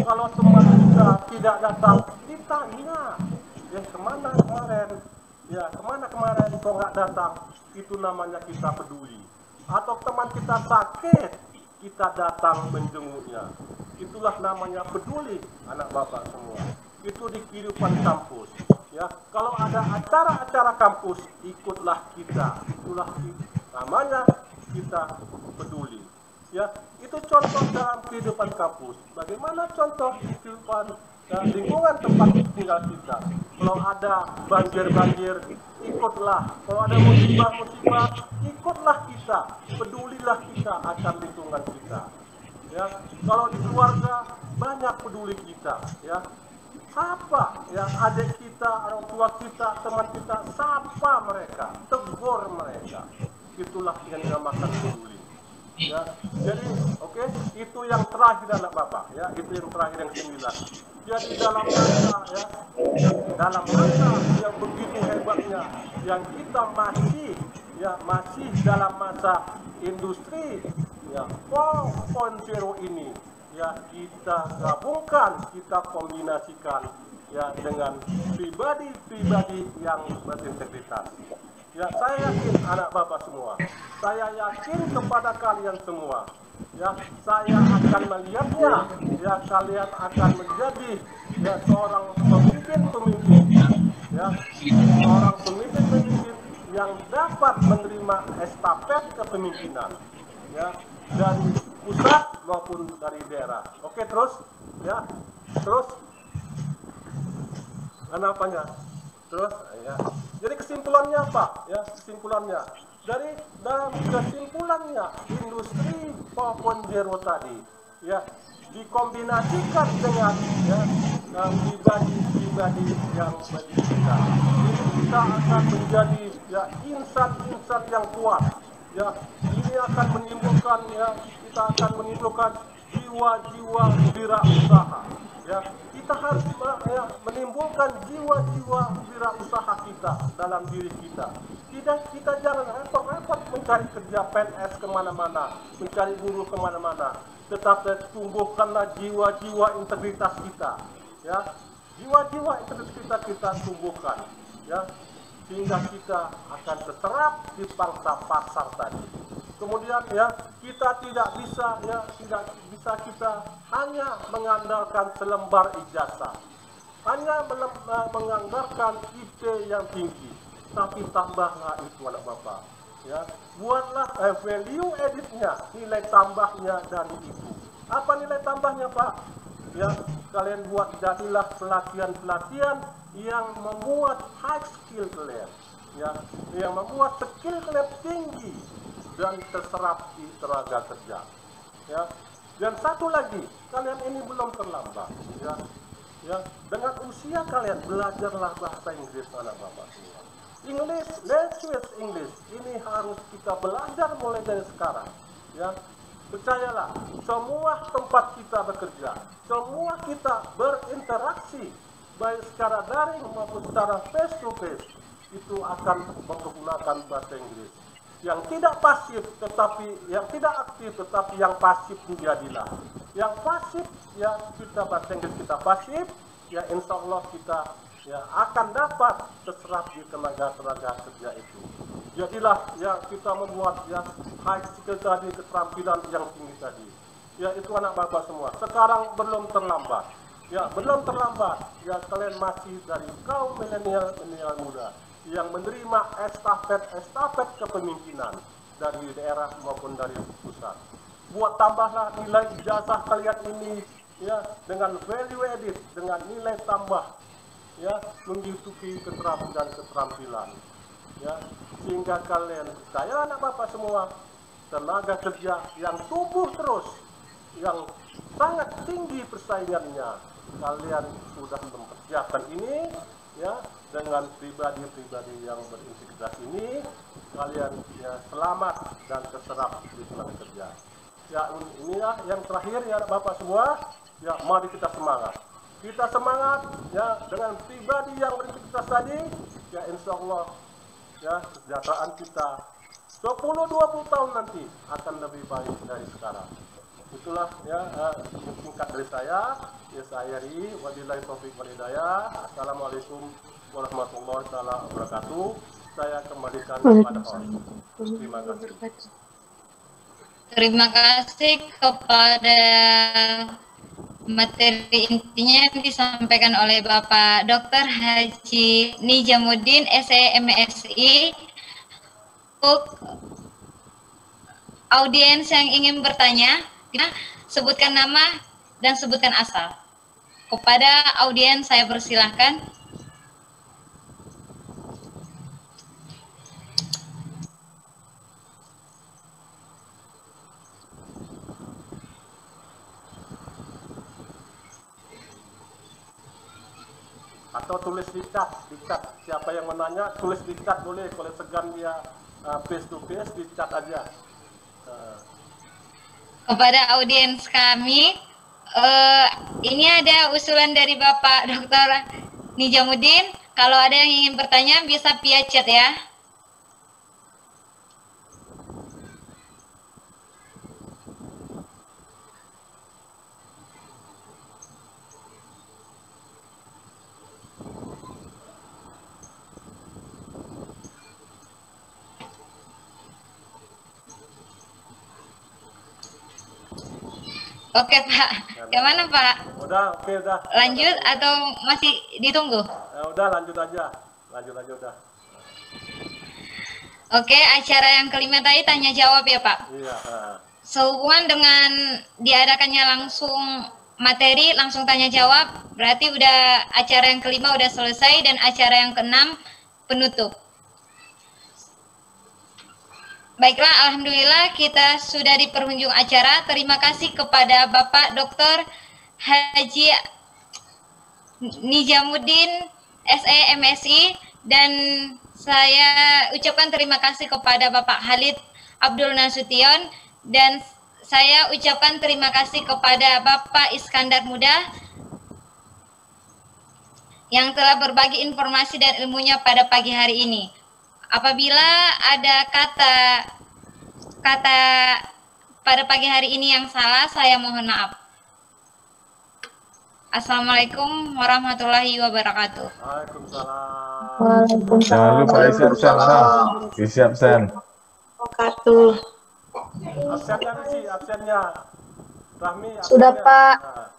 Kalau teman kita tidak datang, ditanya, ya kemana kemarin? Ya, kemana kemarin kok nggak datang? Itu namanya kita peduli. Atau teman kita sakit, kita datang menjenguknya. Itulah namanya peduli, anak bapak semua. Itu di kehidupan kampus. Ya, kalau ada acara-acara kampus, ikutlah kita. Itulah namanya kita peduli. Ya, itu contoh dalam kehidupan kampus. Bagaimana contoh kehidupan lingkungan tempat tinggal kita? Kalau ada banjir-banjir, ikutlah. Kalau ada musibah-musibah, ikutlah kita. Pedulilah kita akan lingkungan kita. Ya, kalau di keluarga banyak peduli kita. Ya, sapa ya adik kita, orang tua kita, teman kita, sapa mereka, tegur mereka. Itulah yang dinamakan peduli. Ya, jadi oke, itu yang terakhir anak bapak. Ya, itu yang terakhir yang 9. Jadi dalam masa ya, dalam masa yang begitu hebatnya, yang kita masih dalam masa industri ya 4.0 ini, ya kita gabungkan, kita kombinasikan ya dengan pribadi-pribadi yang berintegritas. Ya, saya yakin anak bapak semua, saya yakin kepada kalian semua, ya saya akan melihatnya, ya kalian akan menjadi ya seorang pemimpin, ya seorang pemimpin yang dapat menerima estafet kepemimpinan, ya dari pusat maupun dari daerah. Oke, terus ya, terus apanya? Terus ya. Jadi kesimpulannya apa? Ya, kesimpulannya dari dalam kesimpulannya industri 4.0 tadi ya dikombinasikan dengan ya pribadi-pribadi yang berintegritas. Kita akan menjadi ya insan-insan yang kuat. Ya, ini akan menimbulkan ya kita akan menimbulkan jiwa-jiwa wirausaha. Ya, kita harus ya, menimbulkan jiwa-jiwa wirausaha kita dalam diri kita. Tidak, kita jangan repot-repot mencari kerja PNS kemana-mana, mencari buruh kemana-mana. Tetapi tumbuhkanlah jiwa-jiwa integritas kita. Ya, jiwa-jiwa integritas kita tumbuhkan. Ya, sehingga kita akan terserap di pangsa pasar tadi. Kemudian ya kita tidak bisa kita hanya mengandalkan selembar ijazah, hanya menganggarkan IP yang tinggi, tapi tambahlah itu anak bapak. Ya, buatlah value editnya, nilai tambahnya dari itu. Apa nilai tambahnya pak? Ya, kalian buat jadilah pelatihan-pelatihan yang membuat high skill kalian, ya, yang membuat skill kalian tinggi dan terserap di tenaga kerja. Ya, dan satu lagi, kalian ini belum terlambat. Ya, ya, dengan usia kalian belajarlah bahasa Inggris anak bapak semua. English, language English ini harus kita belajar mulai dari sekarang. Ya, percayalah, semua tempat kita bekerja, semua kita berinteraksi, baik secara daring maupun secara face to face, itu akan menggunakan bahasa Inggris. Yang tidak pasif tetapi yang tidak aktif tetapi yang pasif menjadilah. Yang pasif ya kita bahasa Inggris kita pasif, ya insya Allah kita ya akan dapat terserap di tenaga kerja itu. Jadilah ya kita membuat ya high skill tadi, keterampilan yang tinggi tadi. Ya itu anak bapak semua. Sekarang belum terlambat. Ya belum terlambat. Ya kalian masih dari kaum milenial muda yang menerima estafet kepemimpinan dari daerah maupun dari pusat. Buat tambahlah nilai ijazah kalian ini ya dengan value added, dengan nilai tambah ya mengikuti keterampilan ya sehingga kalian percaya anak bapak semua tenaga kerja yang tumbuh terus, yang sangat tinggi persaingannya, kalian sudah mempersiapkan ini ya dengan pribadi-pribadi yang berintegritas ini, kalian ya selamat dan terserap di tenaga kerja. Ya inilah yang terakhir ya bapak semua, ya mari kita semangat. Kita semangat ya dengan pribadi yang berintegritas tadi, ya insya Allah ya kesejahteraan kita 10-20 tahun nanti akan lebih baik dari sekarang. Itulah ya singkat dari saya. Ya saya Ri, wabillahi taufiq wal hidayah. Assalamualaikum warahmatullahi wabarakatuh. Saya kembalikan kepada host. Terima kasih. Terima kasih kepada materi intinya yang disampaikan oleh Bapak Dr. Haji Nijamuddin, SE, MSI. Untuk audiens yang ingin bertanya, sebutkan nama dan sebutkan asal. Kepada audiens saya persilahkan. Atau tulis di chat, siapa yang menanya tulis di chat boleh, kalau segan dia face to face di chat aja. Kepada audiens kami, ini ada usulan dari Bapak Dr. Nijamuddin. Kalau ada yang ingin bertanya bisa via chat ya. Oke Pak, gimana Pak? Udah, oke udah. Lanjut atau masih ditunggu? Udah lanjut aja udah. Oke, acara yang kelima tadi tanya jawab ya Pak? Iya. Sehubungan dengan diadakannya langsung materi, langsung tanya jawab, berarti udah acara yang kelima udah selesai dan acara yang keenam penutup. Baiklah, alhamdulillah kita sudah di penghujung acara. Terima kasih kepada Bapak Dr. Haji Nijamuddin, SE, MSI, dan saya ucapkan terima kasih kepada Bapak Khalid Abdul Nasution, dan saya ucapkan terima kasih kepada Bapak Iskandar Muda yang telah berbagi informasi dan ilmunya pada pagi hari ini. Apabila ada kata pada pagi hari ini yang salah, saya mohon maaf. Assalamualaikum warahmatullahi wabarakatuh. Waalaikumsalam. Jangan lupa isi absen. Isi absen. Absennya sih, absennya. Rahmi, absennya. Sudah Pak. Nah,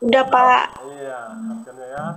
Udah Pak. iya, absennya ya.